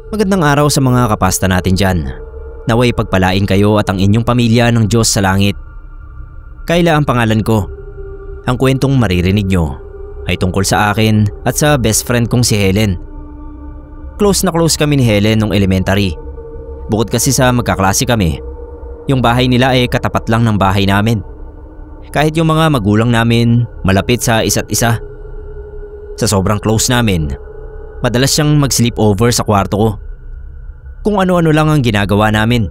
Magandang araw sa mga kapasta natin dyan. Naway pagpalain kayo at ang inyong pamilya ng Diyos sa langit. Kayla ang pangalan ko. Ang kwentong maririnig nyo ay tungkol sa akin at sa best friend kong si Helen. Close na close kami ni Helen nung elementary. Bukod kasi sa magkaklase kami, yung bahay nila ay katapat lang ng bahay namin. Kahit yung mga magulang namin malapit sa isa't isa. Sa sobrang close namin, madalas siyang mag-sleepover sa kwarto ko. Kung ano-ano lang ang ginagawa namin.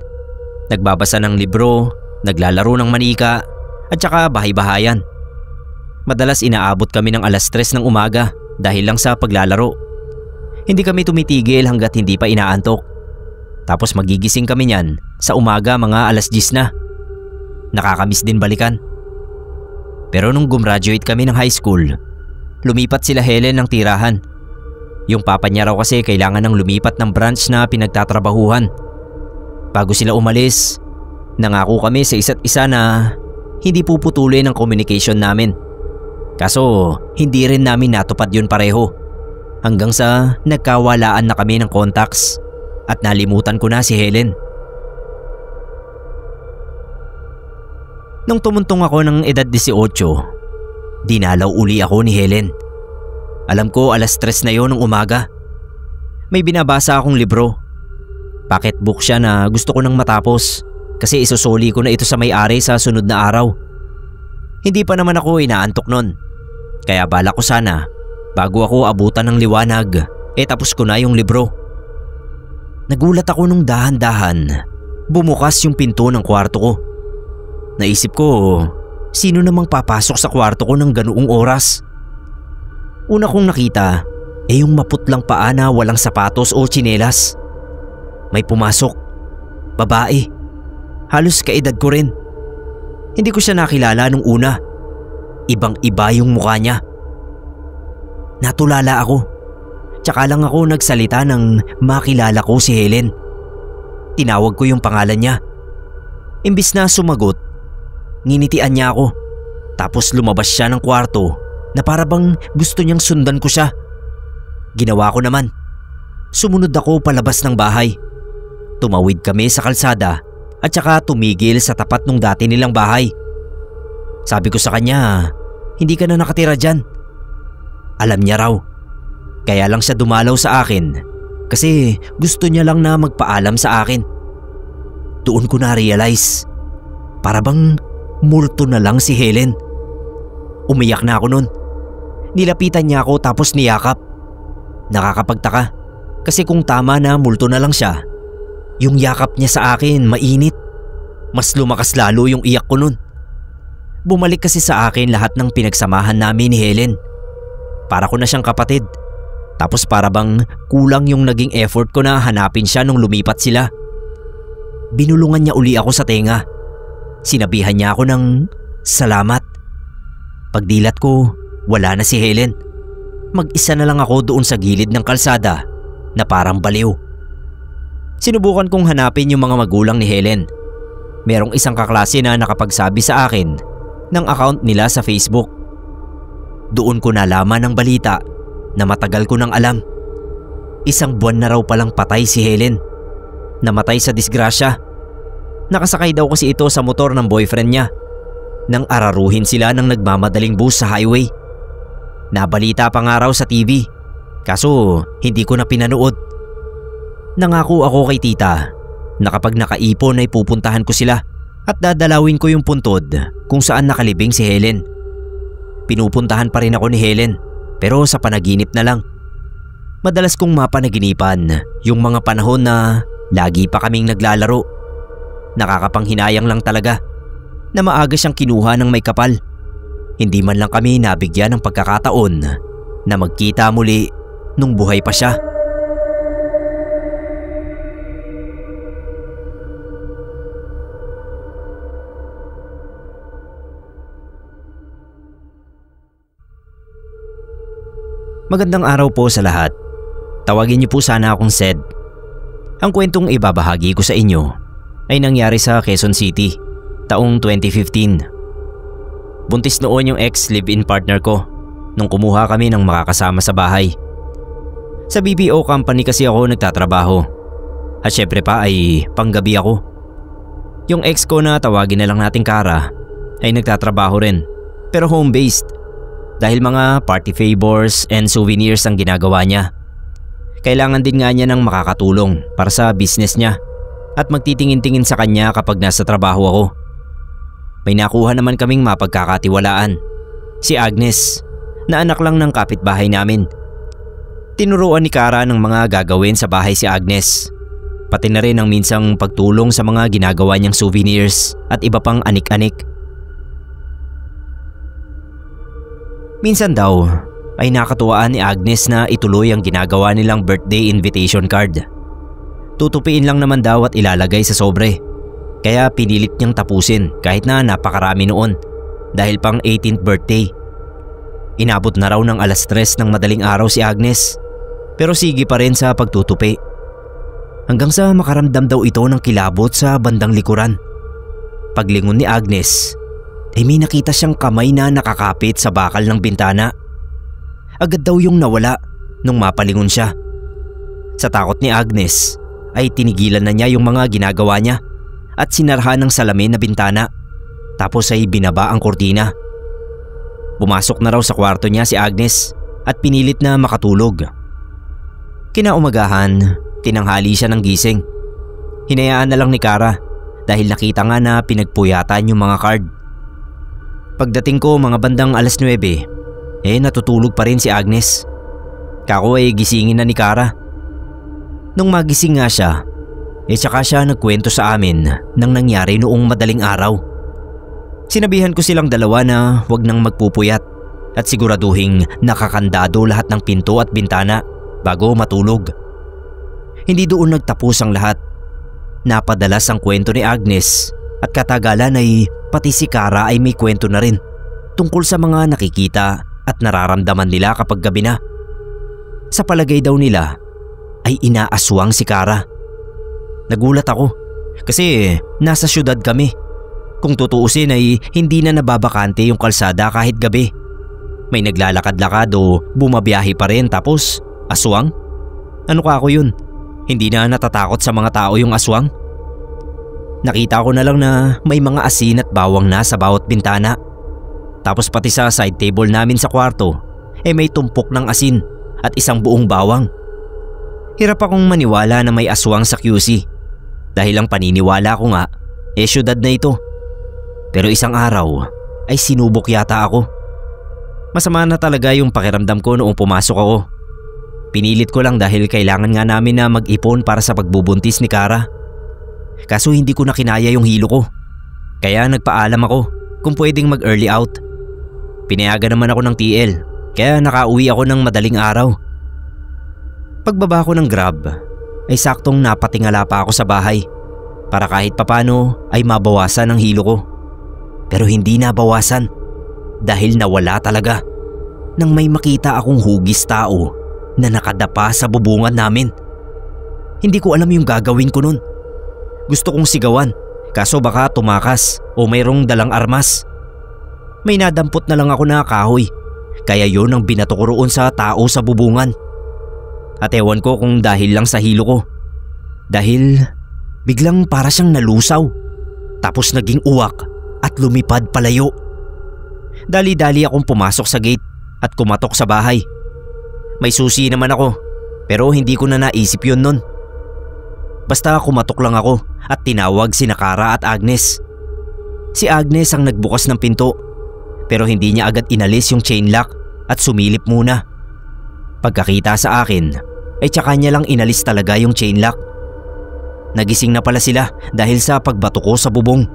Nagbabasa ng libro, naglalaro ng manika, at saka bahay-bahayan. Madalas inaabot kami ng 3:00 ng umaga dahil lang sa paglalaro. Hindi kami tumitigil hanggat hindi pa inaantok. Tapos magigising kami niyan sa umaga mga 10:00 na. Nakakamiss din balikan. Pero nung gumraduate kami ng high school, lumipat sila Helen ng tirahan. Yung papa niya raw kasi kailangan ng lumipat ng branch na pinagtatrabahuhan. Bago sila umalis, nangako kami sa isa't isa na hindi puputuloy ng communication namin. Kaso hindi rin namin natupad yun pareho. Hanggang sa nagkawalaan na kami ng contacts at nalimutan ko na si Helen. Nung tumuntong ako ng edad 18, dinalaw uli ako ni Helen. Alam ko 3:00 na yon ng umaga. May binabasa akong libro. Pocketbook siya na gusto ko nang matapos kasi isusuli ko na ito sa may-ari sa sunod na araw. Hindi pa naman ako inaantok nun. Kaya balak ko sana bago ako abutan ng liwanag tapos ko na yung libro. Nagulat ako nung dahan-dahan bumukas yung pinto ng kwarto ko. Naisip ko, sino namang papasok sa kwarto ko ng ganoong oras? Una kong nakita yung maputlang paa na walang sapatos o tsinelas. May pumasok. Babae. Halos kaedad ko rin. Hindi ko siya nakilala nung una. Ibang-iba yung mukha niya. Natulala ako. Tsaka lang ako nagsalita nang makilala ko si Helen. Tinawag ko yung pangalan niya. Imbis na sumagot, nginitian niya ako. Tapos lumabas siya ng kwarto na para bang gusto niyang sundan ko siya. Ginawa ko naman. Sumunod ako palabas ng bahay. Tumawid kami sa kalsada at saka tumigil sa tapat ng dati nilang bahay. Sabi ko sa kanya, hindi ka na nakatira dyan. Alam niya raw. Kaya lang siya dumalaw sa akin kasi gusto niya lang na magpaalam sa akin. Doon ko na-realize, para bang multo na lang si Helen. Umiyak na ako nun. Nilapitan niya ako tapos niyakap. Nakakapagtaka kasi kung tama na multo na lang siya, yung yakap niya sa akin mainit. Mas lumakas lalo yung iyak ko nun. Bumalik kasi sa akin lahat ng pinagsamahan namin ni Helen. Para ko na siyang kapatid. Tapos para bang kulang yung naging effort ko na hanapin siya nung lumipat sila. Binulungan niya uli ako sa tenga. Sinabihan niya ako ng salamat. Pagdilat ko, wala na si Helen. Mag-isa na lang ako doon sa gilid ng kalsada na parang baliw. Sinubukan kong hanapin yung mga magulang ni Helen. Merong isang kaklase na nakapagsabi sa akin ng account nila sa Facebook. Doon ko nalaman ng balita na matagal ko nang alam. 1 buwan na raw palang patay si Helen. Namatay sa disgrasya. Nakasakay daw kasi ito sa motor ng boyfriend niya nang araruhin sila ng nagmamadaling bus sa highway. Nabalita pa nga raw sa TV, kaso hindi ko na pinanood. Nangako ako kay tita na kapag nakaipon ay pupuntahan ko sila at dadalawin ko yung puntod kung saan nakalibing si Helen. Pinupuntahan pa rin ako ni Helen pero sa panaginip na lang. Madalas kong mapanaginipan yung mga panahon na lagi pa kaming naglalaro. Nakakapanghinayang lang talaga na maaga siyang kinuha ng may kapal. Hindi man lang kami nabigyan ng pagkakataon na magkita muli nung buhay pa siya. Magandang araw po sa lahat. Tawagin niyo po sana akong Sed. Ang kwentong ibabahagi ko sa inyo ay nangyari sa Quezon City, taong 2015. Buntis noon yung ex live-in partner ko nung kumuha kami ng makakasama sa bahay. Sa BPO company kasi ako nagtatrabaho. At syempre pa ay panggabi ako. Yung ex ko na tawagin na lang nating Kara ay nagtatrabaho rin, pero home-based. Dahil mga party favors and souvenirs ang ginagawa niya. Kailangan din nga niya ng makakatulong para sa business niya at magtitingin-tingin sa kanya kapag nasa trabaho ako. May nakuha naman kaming mapagkakatiwalaan. Si Agnes, na anak lang ng kapitbahay namin. Tinuruan ni Kara ng mga gagawin sa bahay si Agnes. Pati na rin ang minsang pagtulong sa mga ginagawa niyang souvenirs at iba pang anik-anik. Minsan daw ay nakatuwaan ni Agnes na ituloy ang ginagawa nilang birthday invitation card. Tutupiin lang naman daw at ilalagay sa sobre. Kaya pinilit niyang tapusin kahit na napakarami noon dahil pang 18th birthday. Inabot na raw ng 3:00 ng madaling araw si Agnes, pero sige pa rin sa pagtutupi. Hanggang sa makaramdam daw ito ng kilabot sa bandang likuran. Paglingon ni Agnes, ay may nakita siyang kamay na nakakapit sa bakal ng bintana. Agad daw yung nawala nung mapalingon siya. Sa takot ni Agnes, ay tinigilan na niya yung mga ginagawa niya at sinarhan ng salamin na bintana, tapos ay binaba ang kurtina. Pumasok na raw sa kwarto niya si Agnes at pinilit na makatulog. Kinaumagahan, tinanghali siya ng gising. Hinayaan na lang ni Kara dahil nakita nga na pinagpuyatan yung mga card. Pagdating ko mga bandang 9:00, natutulog pa rin si Agnes. Kako ay gisingin na ni Kara. Nung magising nga siya, tsaka siya nagkwento sa amin ng nangyari noong madaling araw. Sinabihan ko silang dalawa na huwag nang magpupuyat at siguraduhing nakakandado lahat ng pinto at bintana bago matulog. Hindi doon nagtapos ang lahat. Napadalas ang kwento ni Agnes at katagalan ay pati si Kara ay may kwento na rin tungkol sa mga nakikita at nararamdaman nila kapag gabi na. Sa palagay daw nila ay inaaswang si Kara. Nagulat ako kasi nasa syudad kami. Kung tutuusin ay hindi na nababakante yung kalsada kahit gabi. May naglalakad-lakad o bumabiyahe pa rin, tapos aswang? Ano ka ako yun? Hindi na natatakot sa mga tao yung aswang? Nakita ko na lang na may mga asin at bawang na sa bawat bintana. Tapos pati sa side table namin sa kwarto may tumpok ng asin at isang buong bawang. Hirap akong maniwala na may aswang sa QC dahil ang paniniwala ko nga syudad na ito. Pero isang araw ay sinubok yata ako. Masama na talaga yung pakiramdam ko noong pumasok ako. Pinilit ko lang dahil kailangan nga namin na mag-ipon para sa pagbubuntis ni Kara. Kaso hindi ko na kinaya yung hilo ko. Kaya nagpaalam ako kung pwedeng mag-early out. Pinayagan naman ako ng TL, kaya nakauwi ako ng madaling araw. Pagbaba ko ng Grab ay saktong napatingala pa ako sa bahay para kahit papano ay mabawasan ang hilo ko. Pero hindi nabawasan dahil nawala talaga nang may makita akong hugis tao na nakadapa sa bubungan namin. Hindi ko alam yung gagawin ko nun. Gusto kong sigawan kaso baka tumakas o mayroong dalang armas. May nadampot na lang ako na kahoy kaya yun ang binato ko roon sa tao sa bubungan. At ewan ko kung dahil lang sa hilo ko. Dahil biglang para siyang nalusaw tapos naging uwak at lumipad palayo. Dali-dali akong pumasok sa gate at kumatok sa bahay. May susi naman ako pero hindi ko na naisip yun nun. Basta kumatok lang ako at tinawag sina Kara at Agnes. Si Agnes ang nagbukas ng pinto pero hindi niya agad inalis yung chain lock at sumilip muna. Pagkakita sa akin ay tsaka niya lang inalis talaga yung chain lock. Nagising na pala sila dahil sa pagbato ko sa bubong.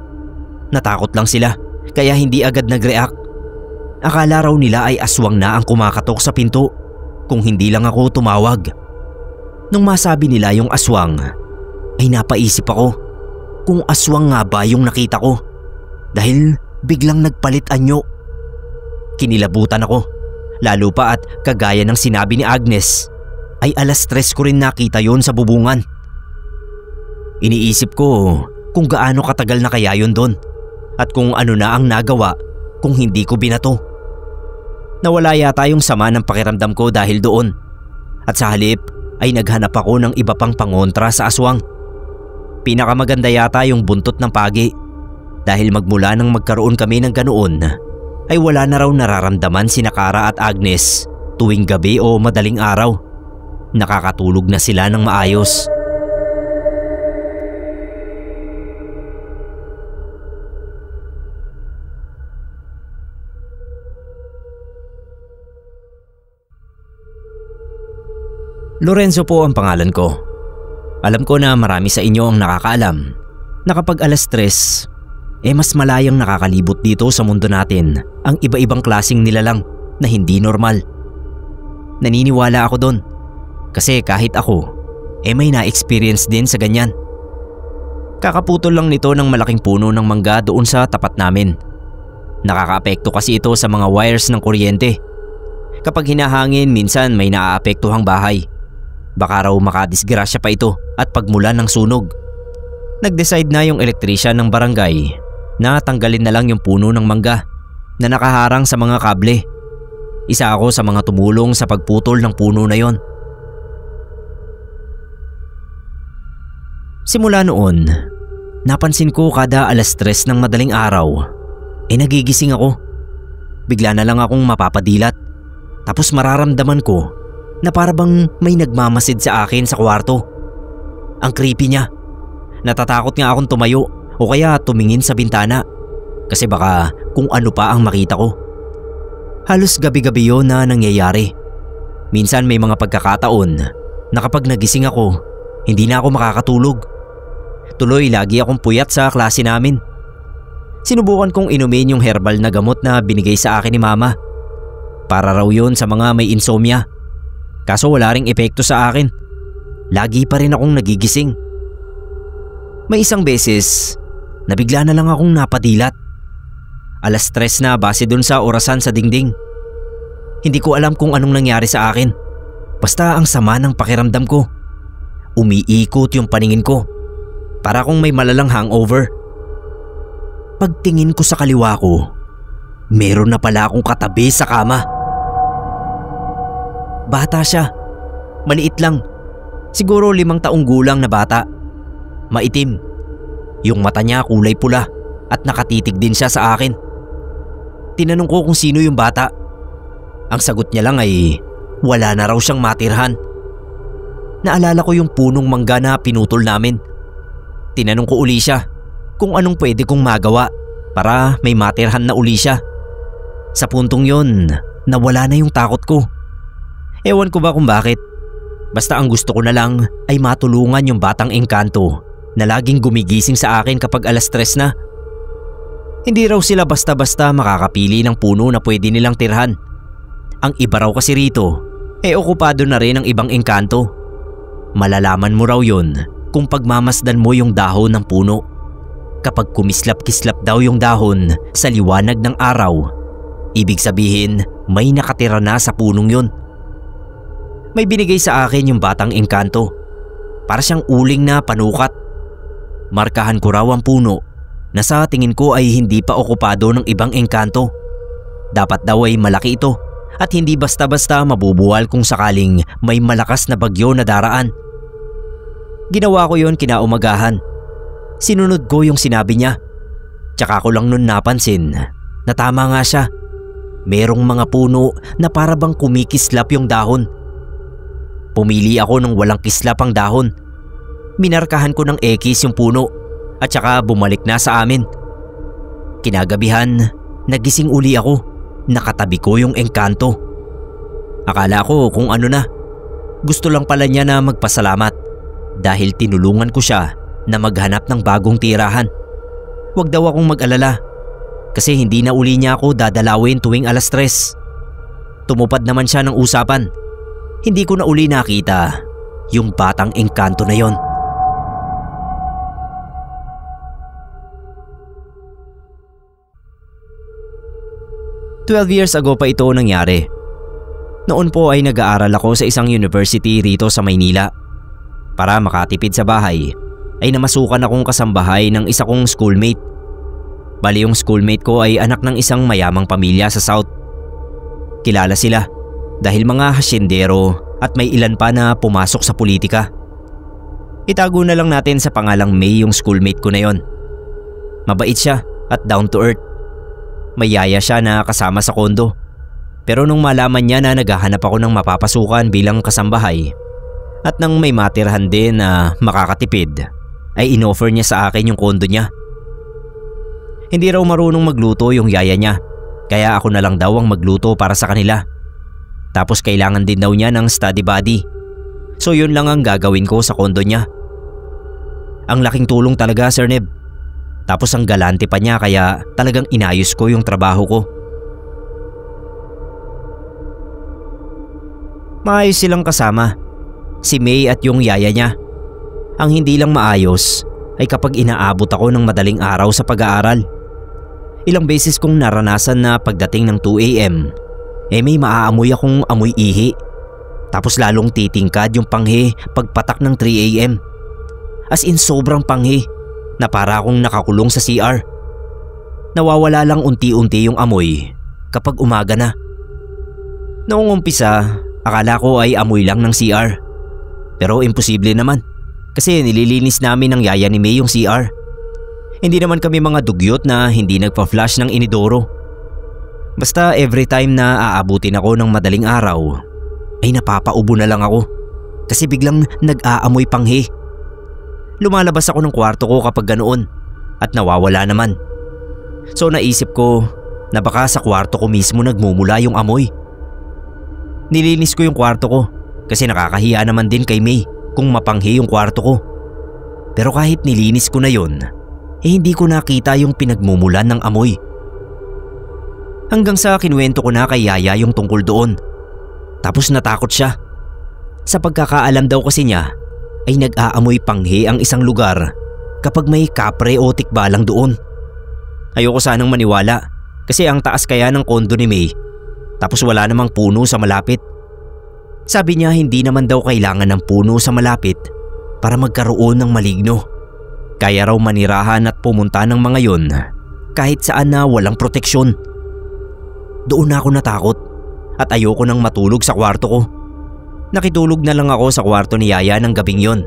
Natakot lang sila kaya hindi agad nag-react. Akala raw nila ay aswang na ang kumakatok sa pinto kung hindi lang ako tumawag. Nung masabi nila yung aswang ay napaisip ako kung aswang nga ba yung nakita ko dahil biglang nagpalit anyo. Kinilabutan ako lalo pa at kagaya ng sinabi ni Agnes ay 3:00 ko rin nakita yon sa bubungan. Iniisip ko kung gaano katagal na kaya yun doon at kung ano na ang nagawa kung hindi ko binato. Nawala yata yung sama ng pakiramdam ko dahil doon At sa halip ay naghanap ako ng iba pang pangontra sa aswang. Pinakamaganda yata yung buntot ng pagi dahil magmula nang magkaroon kami ng ganoon ay wala na raw nararamdaman sina Kara at Agnes tuwing gabi o madaling araw. Nakakatulog na sila ng maayos. Lorenzo po ang pangalan ko. Alam ko na marami sa inyo ang nakakaalam na kapag 3:00, mas malayang nakakalibot dito sa mundo natin ang iba-ibang klaseng nilalang na hindi normal. Naniniwala ako doon kasi kahit ako may na-experience din sa ganyan. Kakaputol lang nito ng malaking puno ng mangga doon sa tapat namin. Nakakaapekto kasi ito sa mga wires ng kuryente. Kapag hinahangin, minsan may naaapektuhang bahay. Baka raw makadisgrasya pa ito at pagmulan ng sunog. Nag-decide na yung elektrisyan ng barangay na tanggalin na lang yung puno ng mangga na nakaharang sa mga kable. Isa ako sa mga tumulong sa pagputol ng puno na yon. Simula noon, napansin ko kada 3:00 ng madaling araw nagigising ako. Bigla na lang akong mapapadilat. Tapos mararamdaman ko na para bang may nagmamasid sa akin sa kwarto. Ang creepy niya. Natatakot nga akong tumayo o kaya tumingin sa bintana kasi baka kung ano pa ang makita ko. Halos gabi-gabi yun na nangyayari. Minsan may mga pagkakataon na kapag nagising ako, hindi na ako makakatulog. Tuloy lagi akong puyat sa klase namin. Sinubukan kong inumin yung herbal na gamot na binigay sa akin ni mama. Para raw yun sa mga may insomnia. Kaso wala ring epekto sa akin. Lagi pa rin akong nagigising. May isang beses, nabigla na lang akong napadilat. 3:00 na base dun sa orasan sa dingding. Hindi ko alam kung anong nangyari sa akin. Basta ang sama ng pakiramdam ko. Umiikot yung paningin ko. Para akong may malalang hangover. Pagtingin ko sa kaliwa ko, meron na pala akong katabi sa kama. Bata siya. Maliit lang. Siguro 5 taong gulang na bata. Maitim. Yung mata niya kulay pula at nakatitig din siya sa akin. Tinanong ko kung sino yung bata. Ang sagot niya lang ay wala na raw siyang matirhan. Naalala ko yung punong mangga na pinutol namin. Tinanong ko uli siya kung anong pwede kong magawa para may matirhan na uli siya. Sa puntong yon, nawala na yung takot ko. Ewan ko ba kung bakit. Basta ang gusto ko na lang ay matulungan yung batang engkanto na laging gumigising sa akin kapag 3:00 na. Hindi raw sila basta-basta makakapili ng puno na pwede nilang tirhan. Ang iba raw kasi rito, okupado na rin ng ibang engkanto. Malalaman mo raw yun kung pagmamasdan mo yung dahon ng puno. Kapag kumislap-kislap daw yung dahon sa liwanag ng araw, ibig sabihin may nakatira na sa punong yun. May binigay sa akin yung batang engkanto. Para siyang uling na panukat. Markahan ko raw ang puno na sa tingin ko ay hindi pa okupado ng ibang engkanto. Dapat daw ay malaki ito at hindi basta-basta mabubuwal kung sakaling may malakas na bagyo na daraan. Ginawa ko yun kinaumagahan. Sinunod ko yung sinabi niya. Tsaka ko lang nun napansin na tama nga siya. Merong mga puno na para bang kumikislap yung dahon. Pumili ako ng walang kislap ang dahon. Minarkahan ko ng X yung puno at saka bumalik na sa amin. Kinagabihan, nagising uli ako. Nakatabi ko yung engkanto. Akala ko kung ano na. Gusto lang pala niya na magpasalamat dahil tinulungan ko siya na maghanap ng bagong tirahan. Huwag daw akong mag-alala kasi hindi na uli niya ako dadalawin tuwing 3:00. Tumupad naman siya ng usapan. Hindi ko na uli nakita yung batang engkanto na yon. "12 years ago pa ito nangyari. Noon po ay nag-aaral ako sa isang university rito sa Maynila. Para makatipid sa bahay, ay namasukan akong kasambahay ng isa kong schoolmate. Bali yung schoolmate ko ay anak ng isang mayamang pamilya sa South. Kilala sila dahil mga hasyendero at may ilan pa na pumasok sa politika. Itago na lang natin sa pangalang May yung schoolmate ko na yon. Mabait siya at down to earth. May yaya siya na kasama sa kondo. Pero nung malaman niya na naghahanap ako ng mapapasukan bilang kasambahay at nang may matirhan din na makakatipid, ay inoffer niya sa akin yung kondo niya. Hindi raw marunong magluto yung yaya niya, kaya ako na lang daw ang magluto para sa kanila. Tapos kailangan din daw niya ng study buddy. So yun lang ang gagawin ko sa kondo niya. Ang laking tulong talaga, Sir Neb. Tapos ang galante pa niya kaya talagang inayos ko yung trabaho ko. Maayos silang kasama, si May at yung yaya niya. Ang hindi lang maayos ay kapag inaabot ako ng madaling araw sa pag-aaral. Ilang beses kong naranasan na pagdating ng 2 AM, may maaamoy akong amoy ihi. Tapos lalong titingkad yung panghi pagpatak ng 3 AM. As in sobrang panghi na para akong nakakulong sa CR. Nawawala lang unti-unti yung amoy kapag umaga na. Noong umpisa, akala ko ay amoy lang ng CR. Pero imposible naman kasi nililinis namin ng yaya ni May yung CR. Hindi naman kami mga dugyot na hindi nagpa-flush ng inidoro. Basta every time na aabutin ako ng madaling araw ay napapaubo na lang ako kasi biglang nag-aamoy panghi. Lumalabas ako ng kwarto ko kapag ganoon at nawawala naman. So naisip ko na baka sa kwarto ko mismo nagmumula yung amoy. Nilinis ko yung kwarto ko kasi nakakahiya naman din kay May kung mapanghi yung kwarto ko. Pero kahit nilinis ko na yon, hindi ko nakita yung pinagmumulan ng amoy. Hanggang sa kinuwento ko na kay Yaya yung tungkol doon. Tapos natakot siya. Sa pagkakaalam daw kasi niya ay nag-aamoy panghi ang isang lugar kapag may kapre o tikbalang doon. Ayoko sanang maniwala kasi ang taas kaya ng kondo ni May. Tapos wala namang puno sa malapit. Sabi niya hindi naman daw kailangan ng puno sa malapit para magkaroon ng maligno. Kaya raw manirahan at pumunta ng mga yon kahit saan na walang proteksyon. Doon na ako natakot at ayoko nang matulog sa kwarto ko. Nakitulog na lang ako sa kwarto ni Yaya ng gabing yon.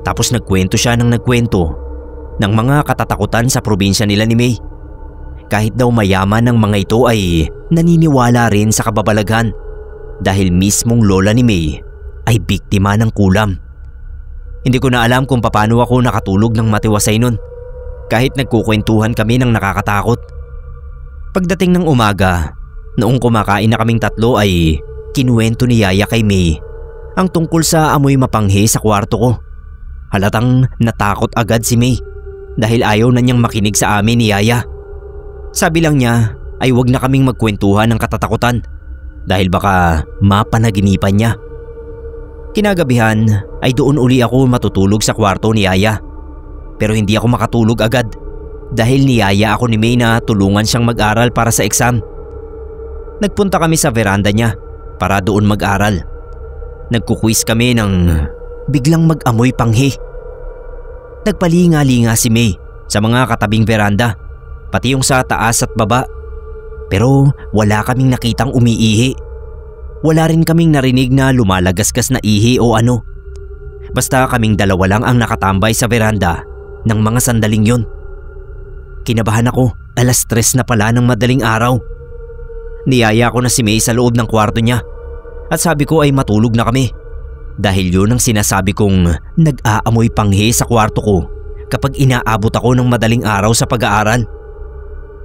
Tapos nagkwento siya ng nagkwento ng mga katatakutan sa probinsya nila ni May. Kahit daw mayaman ng mga ito ay naniniwala rin sa kababalaghan dahil mismong lola ni May ay biktima ng kulam. Hindi ko na alam kung paano ako nakatulog ng matiwasay nun kahit nagkukwentuhan kami ng nakakatakot. Pagdating ng umaga, noong kumakain na kaming tatlo ay kinuwento ni Yaya kay May ang tungkol sa amoy mapanghi sa kwarto ko. Halatang natakot agad si May dahil ayaw na niyang makinig sa amin ni Yaya. Sabi lang niya ay wag na kaming magkwentuhan ng katatakutan dahil baka mapanaginipan niya. Kinagabihan ay doon uli ako matutulog sa kwarto ni Yaya. Pero hindi ako makatulog agad dahil niyaya ako ni May na tulungan siyang mag-aral para sa exam. Nagpunta kami sa veranda niya para doon mag-aral. Nagkukwis kami nang biglang mag-amoy panghi. Nagpalinga-linga si May sa mga katabing veranda, pati yung sa taas at baba. Pero wala kaming nakitang umiihi. Wala rin kaming narinig na lumalagasgas na ihi o ano. Basta kaming dalawa lang ang nakatambay sa veranda ng mga sandaling yon. Kinabahan ako, 3:00 na pala ng madaling araw. Niyaya ko na si May sa loob ng kwarto niya at sabi ko ay matulog na kami. Dahil yun ang sinasabi kong nag-aamoy panghi sa kwarto ko kapag inaabot ako ng madaling araw sa pag-aaral.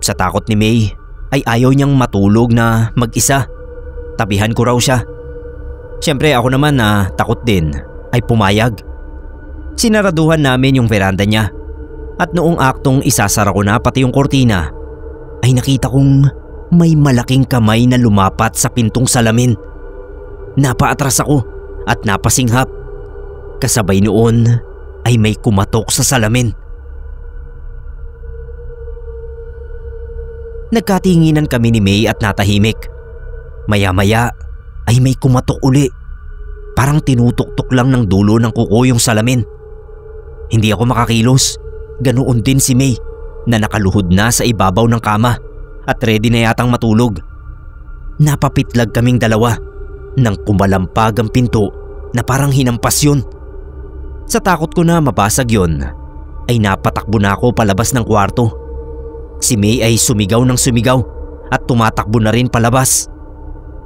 Sa takot ni May ay ayaw niyang matulog na mag-isa. Tabihan ko raw siya. Siyempre ako naman na takot din ay pumayag. Sinaraduhan namin yung veranda niya at noong aktong isasara ko na pati yung kortina ay nakita kong may malaking kamay na lumapat sa pintong salamin. Napaatras ako at napasinghap. Kasabay noon ay may kumatok sa salamin. Nagkatinginan kami ni May at natahimik. Maya-maya ay may kumatok uli. Parang tinutok-tok lang ng dulo ng kuko yung salamin. Hindi ako makakilos. Ganoon din si May na nakaluhod na sa ibabaw ng kama at ready na yatang matulog. Napapitlag kaming dalawa nang kumalampag ang pinto na parang hinampas yun. Sa takot ko na mabasag yun, ay napatakbo na ako palabas ng kwarto. Si May ay sumigaw ng sumigaw at tumatakbo na rin palabas.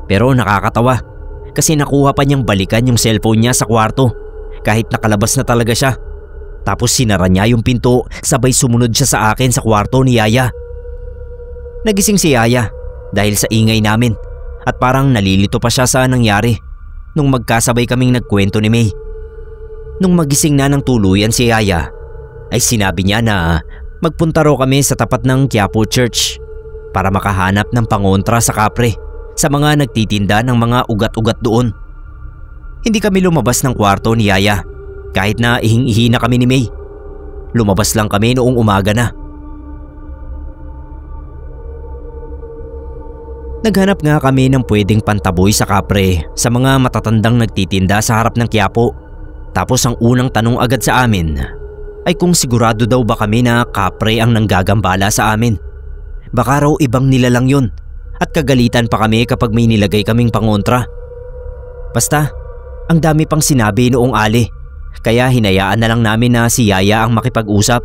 Pero nakakatawa kasi nakuha pa niyang balikan yung cellphone niya sa kwarto kahit nakalabas na talaga siya. Tapos sinara niya yung pinto sabay sumunod siya sa akin sa kwarto ni Yaya. Nagising si Yaya dahil sa ingay namin at parang nalilito pa siya sa nangyari nung magkasabay kaming nagkwento ni May. Nung magising na ng tuluyan si Yaya ay sinabi niya na magpunta raw kami sa tapat ng Quiapo Church para makahanap ng pangontra sa kapre sa mga nagtitinda ng mga ugat-ugat doon. Hindi kami lumabas ng kwarto ni Yaya kahit na ihing-ihi na kami ni May. Lumabas lang kami noong umaga na. Naghanap nga kami ng pwedeng pantaboy sa kapre sa mga matatandang nagtitinda sa harap ng Quiapo. Tapos ang unang tanong agad sa amin ay kung sigurado daw ba kami na kapre ang nanggagambala sa amin. Baka raw ibang nilalang yun at kagalitan pa kami kapag may nilagay kaming pangontra. Basta, ang dami pang sinabi noong ali kaya hinayaan na lang namin na si Yaya ang makipag-usap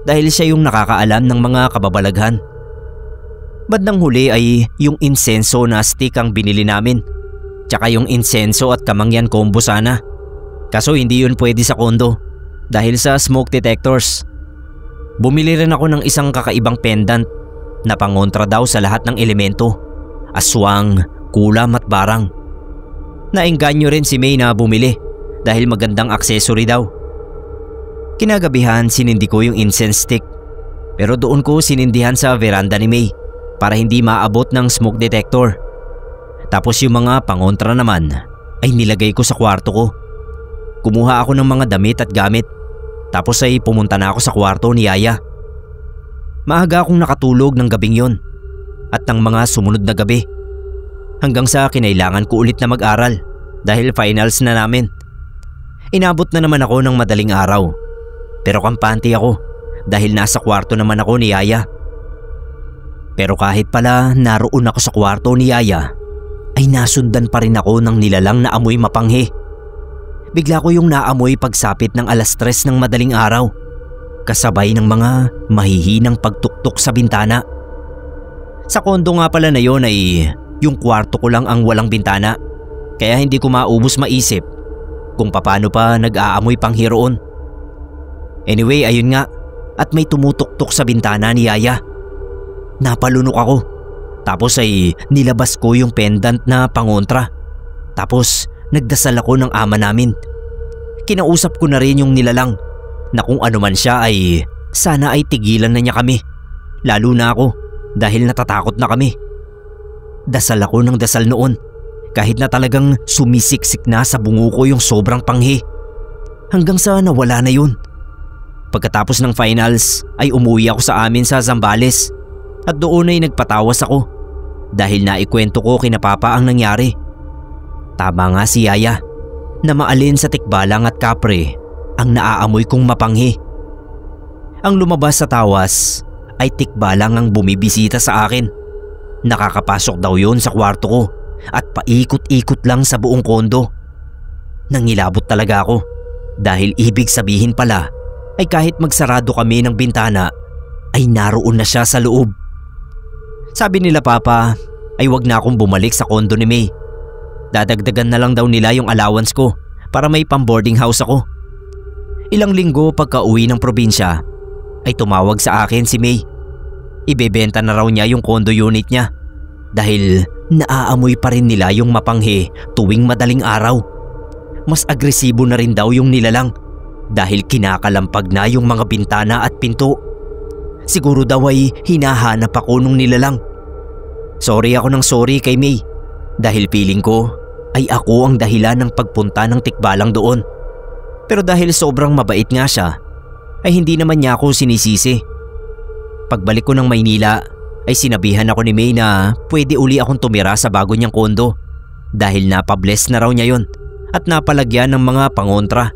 dahil siya yung nakakaalam ng mga kababalaghan. Bandang huli ay yung insenso na stick ang binili namin. Tsaka yung insenso at kamangyan combo sana. Kaso hindi yun pwede sa kondo dahil sa smoke detectors. Bumili rin ako ng isang kakaibang pendant na pangontra daw sa lahat ng elemento. Aswang, kulam at barang. Naengganyo rin si May na bumili dahil magandang accessory daw. Kinagabihan sinindi ko yung incense stick pero doon ko sinindihan sa veranda ni May para hindi maabot ng smoke detector. Tapos yung mga pangontra naman ay nilagay ko sa kwarto ko. Kumuha ako ng mga damit at gamit. Tapos ay pumunta na ako sa kwarto ni Yaya. Maaga akong nakatulog ng gabing yon at ng mga sumunod na gabi. Hanggang sa kinailangan ko ulit na mag-aral dahil finals na namin. Inabot na naman ako ng madaling araw. Pero kampante ako dahil nasa kwarto naman ako ni Yaya. Pero kahit pala naroon ako sa kwarto ni Yaya, ay nasundan pa rin ako ng nilalang na amoy mapanghi. Bigla ko yung naamoy pagsapit ng 3:00 ng madaling araw, kasabay ng mga mahihinang pagtuktok sa bintana. Sa kondo nga pala na yon ay yung kwarto ko lang ang walang bintana, kaya hindi ko maubos maisip kung paano pa nag-aamoy panghi roon. Anyway, ayun nga, at may tumutuktok sa bintana ni Yaya. Napalunok ako. Tapos ay nilabas ko yung pendant na pangontra. Tapos nagdasal ako ng ama namin. Kinausap ko na rin yung nilalang na kung ano man siya ay sana ay tigilan na niya kami. Lalo na ako dahil natatakot na kami. Dasal ako ng dasal noon kahit na talagang sumisiksik na sa bungo ko yung sobrang panghi. Hanggang sa nawala na yun. Pagkatapos ng finals ay umuwi ako sa amin sa Zambales. At doon ay nagpatawas ako dahil naikwento ko kina Papa ang nangyari. Tama nga si Yaya na maalin sa tikbalang at kapre ang naaamoy kong mapanghi. Ang lumabas sa tawas ay tikbalang ang bumibisita sa akin. Nakakapasok daw yon sa kwarto ko at paikot-ikot lang sa buong kondo. Nangilabot talaga ako dahil ibig sabihin pala ay kahit magsarado kami ng bintana ay naroon na siya sa loob. Sabi nila Papa ay wag na akong bumalik sa kondo ni May. Dadagdagan na lang daw nila yung allowance ko para may pang-boarding house ako. Ilang linggo pagka-uwi ng probinsya ay tumawag sa akin si May. Ibebenta na raw niya yung condo unit niya dahil naaamoy pa rin nila yung mapanghi tuwing madaling araw. Mas agresibo na rin daw yung nilalang dahil kinakalampag na yung mga bintana at pinto. Siguro daw ay hinahanap ako nung nilalang. Sorry ako ng sorry kay May dahil feeling ko ay ako ang dahilan ng pagpunta ng tikbalang doon. Pero dahil sobrang mabait nga siya ay hindi naman niya ako sinisisi. Pagbalik ko ng Maynila ay sinabihan ako ni May na pwede uli akong tumira sa bago niyang kondo dahil napabless na raw niya yon at napalagyan ng mga pangontra.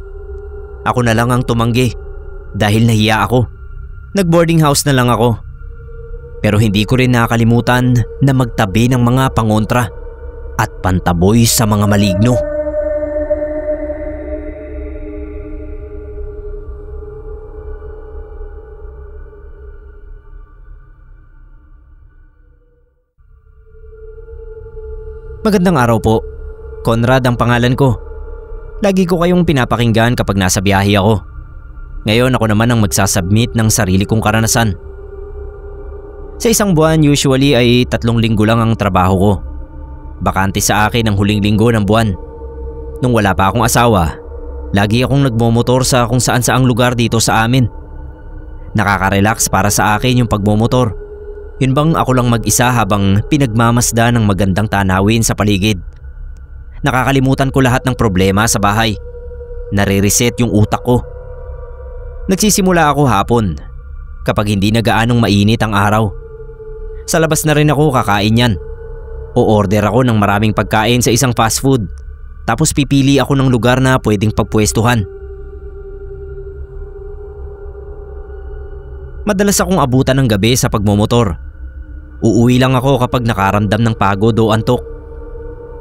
Ako na lang ang tumanggi dahil nahiya ako. Nag-boarding house na lang ako. Pero hindi ko rin nakalimutan na magtabi ng mga pangontra at pantaboy sa mga maligno. Magandang araw po. Conrad ang pangalan ko. Lagi ko kayong pinapakinggan kapag nasa biyahe ako. Ngayon ako naman ang magsasubmit ng sarili kong karanasan. Sa isang buwan usually ay 3 linggo lang ang trabaho ko. Bakante sa akin ang huling linggo ng buwan. Nung wala pa akong asawa, lagi akong nagmomotor sa kung saan saang lugar dito sa amin. Nakaka-relax para sa akin yung pagmomotor. Yun bang ako lang mag-isa habang pinagmamasda ng magandang tanawin sa paligid. Nakakalimutan ko lahat ng problema sa bahay. Nare-reset yung utak ko. Nagsisimula ako hapon kapag hindi na gaanong mainit ang araw. Sa labas na rin ako kakain yan. O-order ako ng maraming pagkain sa isang fast food. Tapos pipili ako ng lugar na pwedeng pagpwestuhan. Madalas akong abutan ng gabi sa pagmomotor. Uuwi lang ako kapag nakaramdam ng pagod o antok.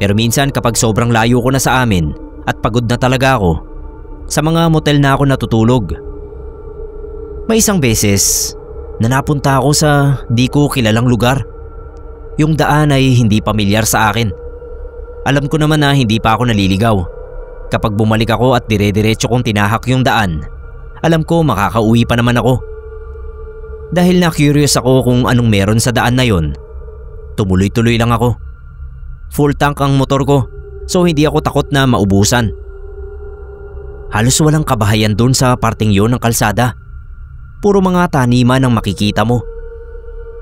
Pero minsan kapag sobrang layo ko na sa amin at pagod na talaga ako, sa mga motel na ako natutulog. May isang beses na napunta ako sa di ko kilalang lugar. Yung daan ay hindi pamilyar sa akin. Alam ko naman na hindi pa ako naliligaw. Kapag bumalik ako at dire-diretso kong tinahak yung daan, alam ko makakauwi pa naman ako. Dahil na curious ako kung anong meron sa daan na yon, tumuloy-tuloy lang ako. Full tank ang motor ko, so hindi ako takot na maubusan. Halos walang kabahayan dun sa parting yon ng kalsada. Puro mga taniman ang makikita mo.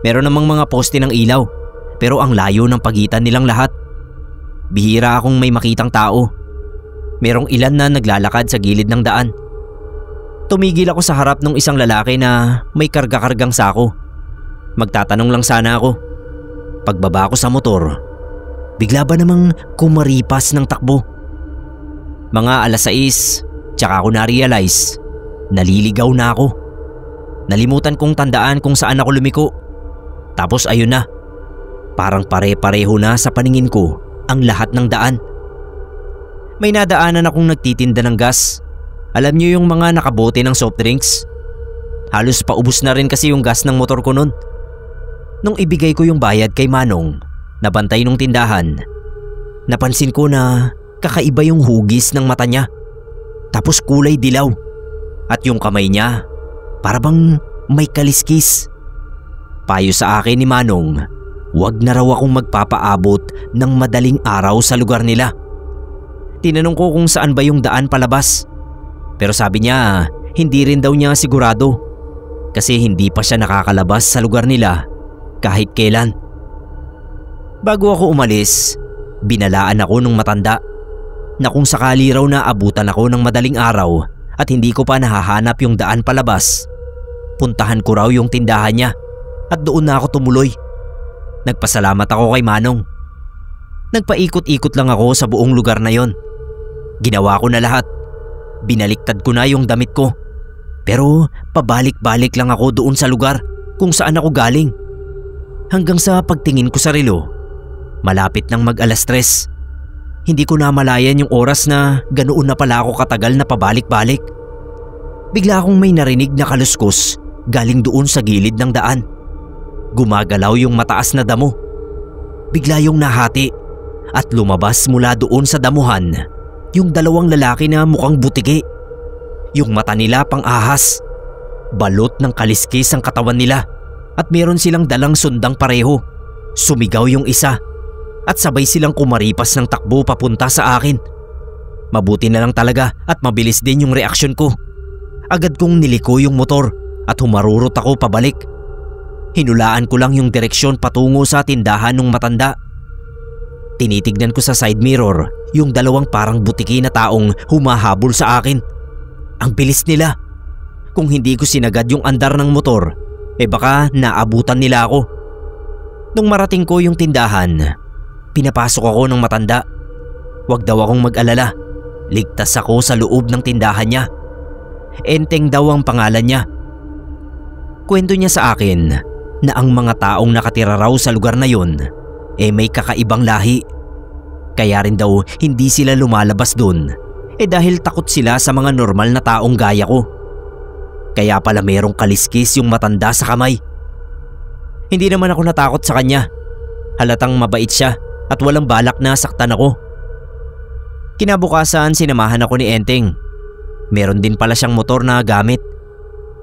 Meron namang mga poste ng ilaw, pero ang layo ng pagitan nilang lahat. Bihira akong may makitang tao. Merong ilan na naglalakad sa gilid ng daan. Tumigil ako sa harap ng isang lalaki na may karga-kargang sako. Magtatanong lang sana ako. Pagbaba ko sa motor, bigla ba namang kumaripas ng takbo? Mga 6:00, tsaka ako na-realize, naliligaw na ako. Nalimutan kong tandaan kung saan ako lumiko. Tapos ayun na, parang pare-pareho na sa paningin ko ang lahat ng daan. May nadaanan akong nagtitinda ng gas. Alam niyo yung mga nakabote ng soft drinks? Halos paubos na rin kasi yung gas ng motor ko nun. Nung ibigay ko yung bayad kay Manong, nabantay nung tindahan, napansin ko na kakaiba yung hugis ng mata niya. Tapos kulay dilaw. At yung kamay niya, para bang may kaliskis. Payo sa akin ni Manong, wag na raw akong magpapaabot ng madaling araw sa lugar nila. Tinanong ko kung saan ba yung daan palabas. Pero sabi niya, hindi rin daw niya sigurado kasi hindi pa siya nakakalabas sa lugar nila kahit kailan. Bago ako umalis, binalaan ako ng matanda na kung sakali raw na abutan ako ng madaling araw at hindi ko pa nahahanap yung daan palabas, puntahan ko raw yung tindahan niya at doon na ako tumuloy. Nagpasalamat ako kay Manong. Nagpaikot-ikot lang ako sa buong lugar na yon. Ginawa ko na lahat. Binaliktad ko na yung damit ko. Pero pabalik-balik lang ako doon sa lugar kung saan ako galing. Hanggang sa pagtingin ko sa relo, malapit nang mag-3:00. Hindi ko namalayan yung oras na ganoon na pala ako katagal na pabalik-balik. Bigla akong may narinig na kaluskos galing doon sa gilid ng daan. Gumagalaw yung mataas na damo. Bigla yung nahati at lumabas mula doon sa damuhan yung 2 lalaki na mukhang butiki. Yung mata nila pang ahas. Balot ng kaliskis ang katawan nila at meron silang dalang sundang pareho. Sumigaw yung isa at sabay silang kumaripas ng takbo papunta sa akin. Mabuti na lang talaga at mabilis din yung reaksyon ko. Agad kong niliko yung motor at humarurot ako pabalik. Hinulaan ko lang yung direksyon patungo sa tindahan ng matanda. Tinitignan ko sa side mirror yung 2 parang butiki na taong humahabol sa akin. Ang bilis nila. Kung hindi ko sinagad yung andar ng motor, baka naabutan nila ako. Nung marating ko yung tindahan, pinapasok ako ng matanda. Wag daw akong mag-alala. Ligtas ako sa loob ng tindahan niya. Enteng daw ang pangalan niya. Kwento niya sa akin na ang mga taong nakatira raw sa lugar na yon may kakaibang lahi. Kaya rin daw hindi sila lumalabas dun dahil takot sila sa mga normal na taong gaya ko. Kaya pala merong kaliskis yung matanda sa kamay. Hindi naman ako natakot sa kanya. Halatang mabait siya at walang balak na saktan ako. Kinabukasan sinamahan ako ni Enteng. Meron din pala siyang motor na gamit.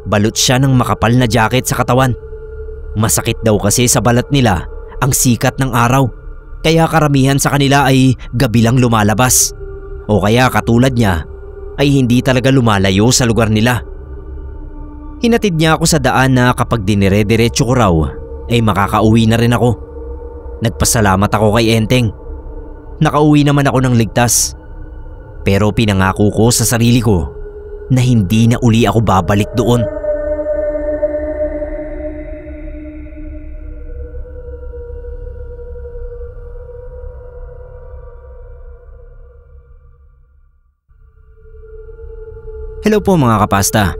Balot siya ng makapal na jacket sa katawan. Masakit daw kasi sa balat nila ang sikat ng araw. Kaya karamihan sa kanila ay gabi lang lumalabas. O kaya katulad niya ay hindi talaga lumalayo sa lugar nila. Hinatid niya ako sa daan na kapag dinire-diretso ko raw ay makakauwi na rin ako. Nagpasalamat ako kay Enteng. Nakauwi naman ako ng ligtas. Pero pinangako ko sa sarili ko na hindi na uli ako babalik doon. Hello po mga kapasta.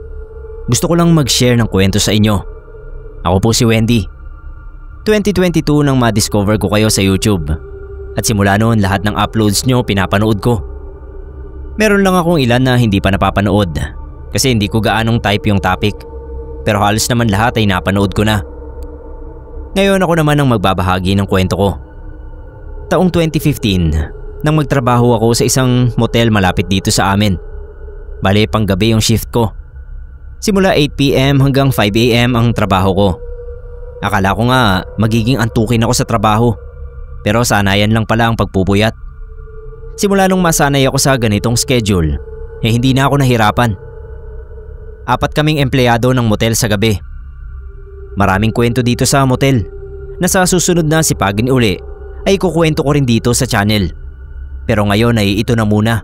Gusto ko lang mag-share ng kwento sa inyo. Ako po si Wendy. 2022 nang ma-discover ko kayo sa YouTube. At simula noon lahat ng uploads nyo pinapanood ko. Meron lang akong ilan na hindi pa napapanood kasi hindi ko gaanong type yung topic. Pero halos naman lahat ay napanood ko na. Ngayon ako naman ang magbabahagi ng kwento ko. Taong 2015 nang magtrabaho ako sa isang motel malapit dito sa amin. Bale panggabi yung shift ko. Simula 8 PM hanggang 5 AM ang trabaho ko. Akala ko nga magiging antukin ako sa trabaho. Pero sanayan lang pala ang pagpupuyat. Simula nung masanay ako sa ganitong schedule, hindi na ako nahirapan. 4 kaming empleyado ng motel sa gabi. Maraming kwento dito sa motel na sa susunod na sipagin uli ay kukwento ko rin dito sa channel. Pero ngayon ay ito na muna.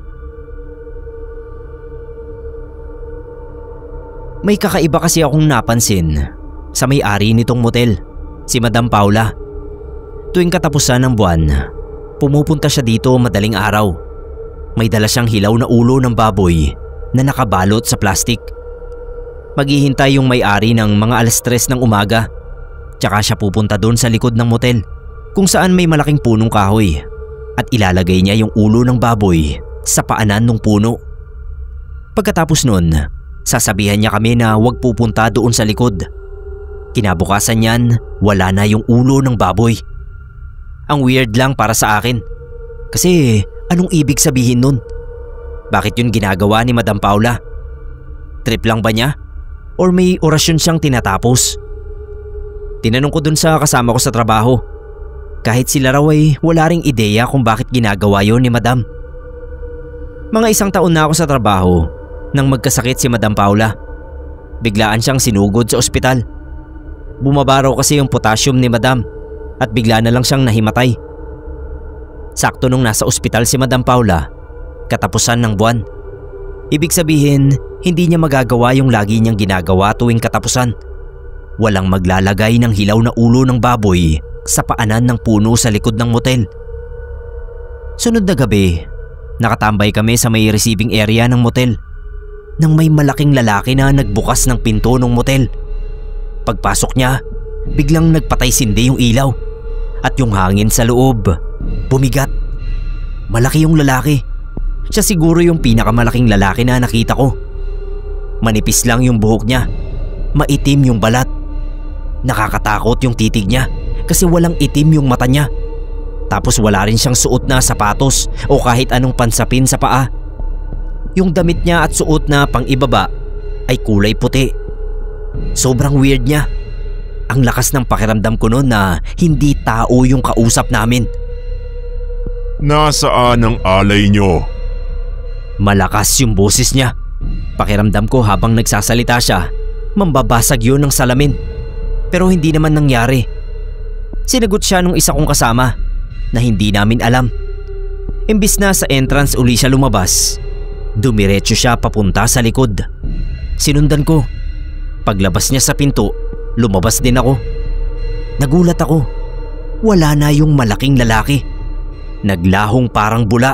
May kakaiba kasi akong napansin sa may-ari nitong motel, si Madam Paula. Tuwing katapusan ng buwan, pumupunta siya dito madaling araw. May dala siyang hilaw na ulo ng baboy na nakabalot sa plastik. Maghihintay yung may-ari ng mga 3:00 ng umaga. Tsaka siya pupunta doon sa likod ng motel kung saan may malaking punong kahoy at ilalagay niya yung ulo ng baboy sa paanan ng puno. Pagkatapos nun, sasabihan niya kami na huwag pupunta doon sa likod. Kinabukasan niyan, wala na yung ulo ng baboy. Ang weird lang para sa akin. Kasi anong ibig sabihin nun? Bakit yun ginagawa ni Madam Paula? Trip lang ba niya? Or may orasyon siyang tinatapos? Tinanong ko dun sa kasama ko sa trabaho. Kahit sila raw ay wala ring ideya kung bakit ginagawa yon ni Madam. Mga 1 taon na ako sa trabaho nang magkasakit si Madam Paula. Biglaan siyang sinugod sa ospital. Bumaba raw kasi yung potassium ni Madam at bigla na lang siyang nahimatay. Sakto nung nasa ospital si Madam Paula, katapusan ng buwan. Ibig sabihin, hindi niya magagawa yung lagi niyang ginagawa tuwing katapusan. Walang maglalagay ng hilaw na ulo ng baboy sa paanan ng puno sa likod ng motel. Sunod na gabi, nakatambay kami sa may receiving area ng motel nang may malaking lalaki na nagbukas ng pinto ng motel. Pagpasok niya, biglang nagpatay-sindi yung ilaw at yung hangin sa loob bumigat. Malaki yung lalaki. Siya siguro yung pinakamalaking lalaki na nakita ko. Manipis lang yung buhok niya, maitim yung balat. Nakakatakot yung titig niya kasi walang itim yung mata niya. Tapos wala rin siyang suot na sapatos o kahit anong pansapin sa paa. Yung damit niya at suot na pang-ibaba ay kulay puti. Sobrang weird niya. Ang lakas ng pakiramdam ko noon na hindi tao yung kausap namin. Nasaan ang alay nyo? Malakas yung boses niya. Pakiramdam ko habang nagsasalita siya, mambabasag yun ng salamin. Pero hindi naman nangyari. Sinagot siya nung isa kong kasama na hindi namin alam. Imbis na sa entrance uli siya lumabas, dumiretso siya papunta sa likod. Sinundan ko. Paglabas niya sa pinto, lumabas din ako. Nagulat ako. Wala na yung malaking lalaki. Naglahong parang bula.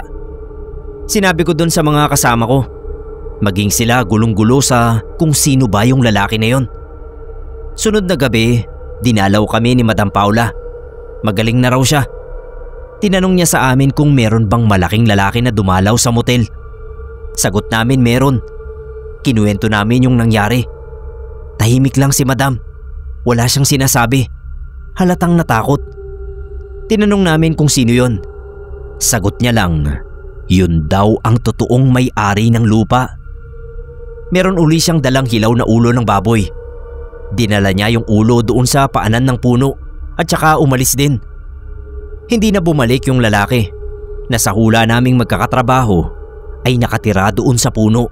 Sinabi ko dun sa mga kasama ko. Maging sila gulong-gulo sa kung sino ba yung lalaki na yon. Sunod na gabi, dinalaw kami ni Madam Paula. Magaling na raw siya. Tinanong niya sa amin kung meron bang malaking lalaki na dumalaw sa motel. Sagot namin meron. Kinuwento namin yung nangyari. Tahimik lang si Madam. Wala siyang sinasabi. Halatang natakot. Tinanong namin kung sino yon. Sagot niya lang, yun daw ang totoong may-ari ng lupa. Meron uli siyang dalang hilaw na ulo ng baboy. Dinala niya yung ulo doon sa paanan ng puno at saka umalis din. Hindi na bumalik yung lalaki na sa hula naming magkakatrabaho ay nakatira doon sa puno.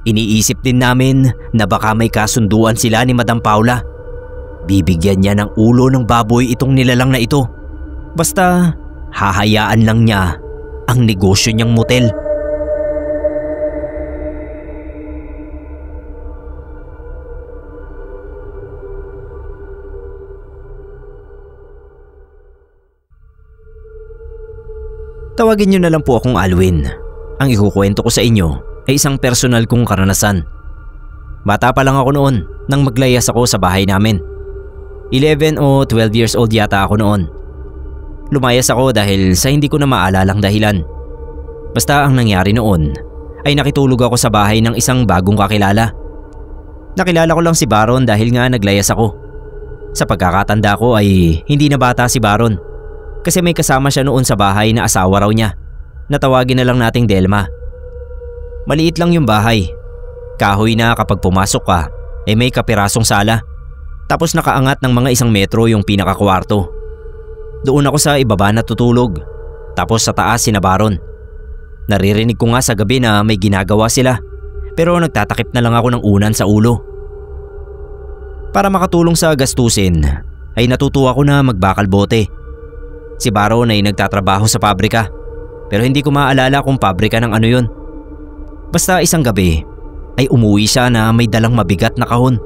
Iniisip din namin na baka may kasunduan sila ni Madam Paula. Bibigyan niya ng ulo ng baboy itong nilalang na ito. Basta hahayaan lang niya ang negosyo niyang motel. Tawagin niyo na lang po akong Alwin. Ang ikukwento ko sa inyo ay isang personal kong karanasan. Bata pa lang ako noon nang maglayas ako sa bahay namin. 11 o 12 years old yata ako noon. Lumayas ako dahil sa hindi ko na maalalang dahilan. Basta ang nangyari noon ay nakitulog ako sa bahay ng isang bagong kakilala. Nakilala ko lang si Baron dahil nga naglayas ako. Sa pagkakatanda ko ay hindi na bata si Baron kasi may kasama siya noon sa bahay na asawa raw niya na tawagin na lang nating Delma. Maliit lang yung bahay. Kahoy na kapag pumasok ka ay may kapirasong sala. Tapos nakaangat ng mga 1 metro yung pinakakwarto. Doon ako sa ibaba natutulog. Tapos sa taas sina Baron. Naririnig ko nga sa gabi na may ginagawa sila. Pero nagtatakip na lang ako ng unan sa ulo. Para makatulong sa gastusin ay natutuwa ko na magbakal bote. Si Baron ay nagtatrabaho sa pabrika. Pero hindi ko maalala kung pabrika ng ano yun. Basta isang gabi ay umuwi siya na may dalang mabigat na kahon.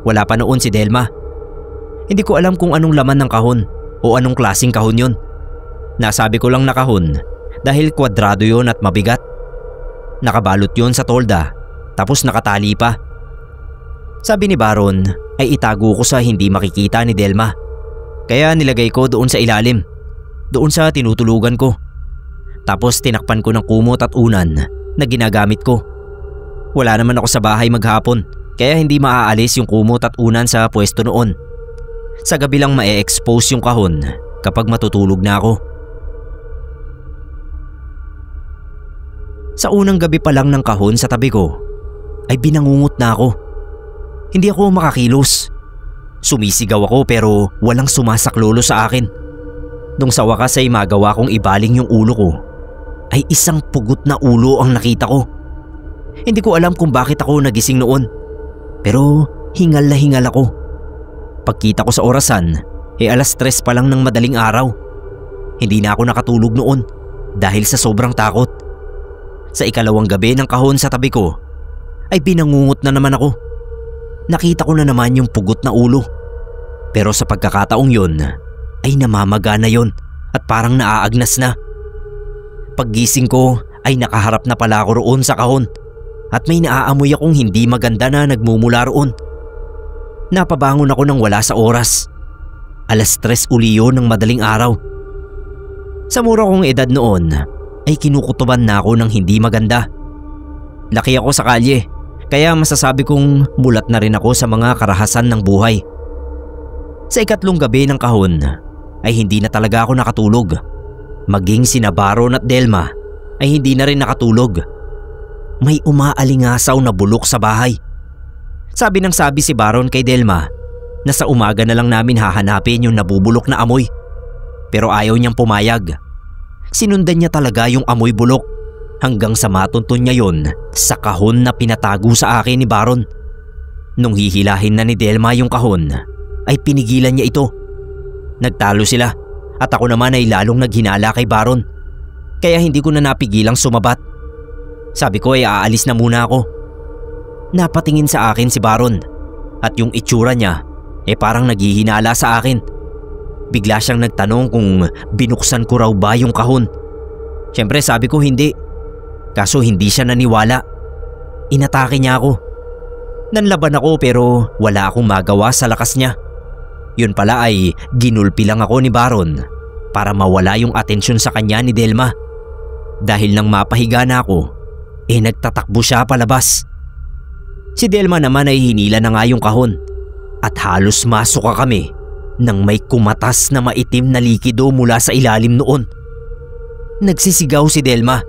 Wala pa noon si Delma. Hindi ko alam kung anong laman ng kahon o anong klaseng kahon yun. Nasabi ko lang na kahon dahil kwadrado yun at mabigat. Nakabalot yun sa tolda tapos nakatali pa. Sabi ni Baron ay itago ko sa hindi makikita ni Delma. Kaya nilagay ko doon sa ilalim, doon sa tinutulugan ko. Tapos tinakpan ko ng kumot at unan na ginagamit ko. Wala naman ako sa bahay maghapon kaya hindi maaalis yung kumot at unan sa pwesto noon. Sa gabi lang ma-expose yung kahon kapag matutulog na ako. Sa unang gabi pa lang ng kahon sa tabi ko ay binangungot na ako. Hindi ako makakilos. Sumisigaw ako pero walang sumasaklolo sa akin. Nung sa wakas ay magawa kong ibaling yung ulo ko ay isang pugot na ulo ang nakita ko. Hindi ko alam kung bakit ako nagising noon. Pero hingal na hingal ako. Pagkita ko sa orasan ay 3:00 pa lang ng madaling araw. Hindi na ako nakatulog noon dahil sa sobrang takot. Sa ikalawang gabi ng kahon sa tabi ko ay binangungot na naman ako. Nakita ko na naman yung pugot na ulo. Pero sa pagkakataong yun ay namamaga na yun at parang naaagnas na. Paggising ko ay nakaharap na pala ako roon sa kahon at may naaamoy akong hindi maganda na nagmumula roon. Napabangon ako nang wala sa oras. 3:00 uli yun ng madaling araw. Sa mura kong edad noon ay kinukutuban na ako ng hindi maganda. Laki ako sa kalye kaya masasabi kong mulat na rin ako sa mga karahasan ng buhay. Sa ikatlong gabi ng kahon ay hindi na talaga ako nakatulog. Maging sina Baron at Delma ay hindi na rin nakatulog. May umaalingasaw na bulok sa bahay. Sabi si Baron kay Delma na sa umaga na lang namin hahanapin yung nabubulok na amoy. Pero ayaw niyang pumayag. Sinundan niya talaga yung amoy bulok hanggang sa matuntun niya yon sa kahon na pinatago sa akin ni Baron. Nung hihilahin na ni Delma yung kahon ay pinigilan niya ito. Nagtalo sila at ako naman ay lalong naghinala kay Baron. Kaya hindi ko na napigilang sumabat. Sabi ko ay aalis na muna ako. Napatingin sa akin si Baron at yung itsura niya ay parang naghihinala sa akin. Bigla siyang nagtanong kung binuksan ko raw ba yung kahon. Siyempre sabi ko hindi. Kaso hindi siya naniwala. Inatake niya ako. Nanlaban ako pero wala akong magawa sa lakas niya. Yun pala ay ginulpi lang ako ni Baron. para mawala yung atensyon sa kanya ni Delma. Dahil nang mapahiga na ako, nagtatakbo siya palabas. Si Delma naman ay hinila na nga yung kahon at halos masuka kami nang may kumatas na maitim na likido mula sa ilalim noon. Nagsisigaw si Delma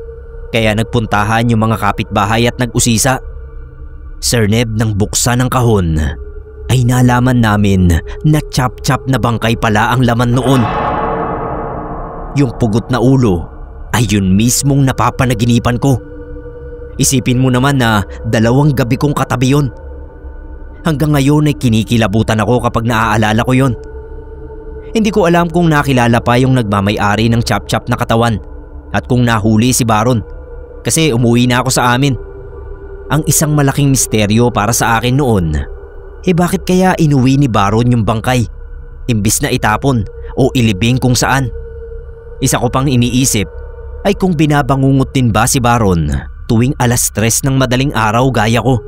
kaya nagpuntahan yung mga kapitbahay at nag-usisa. Sir Neb, nang buksan ng kahon ay nalaman namin na chap-chap na bangkay pala ang laman noon. Yung pugot na ulo ay yun mismong napapanaginipan ko. Isipin mo naman na 2 gabi kong katabi yun. Hanggang ngayon ay kinikilabutan ako kapag naaalala ko yun. Hindi ko alam kung nakilala pa yung nagmamay-ari ng chap-chap na katawan at kung nahuli si Baron kasi umuwi na ako sa amin. Ang isang malaking misteryo para sa akin noon, bakit kaya inuwi ni Baron yung bangkay imbis na itapon o ilibing kung saan? Isa ko pang iniisip ay kung binabangungot din ba si Baron tuwing 3:00 ng madaling araw gaya ko.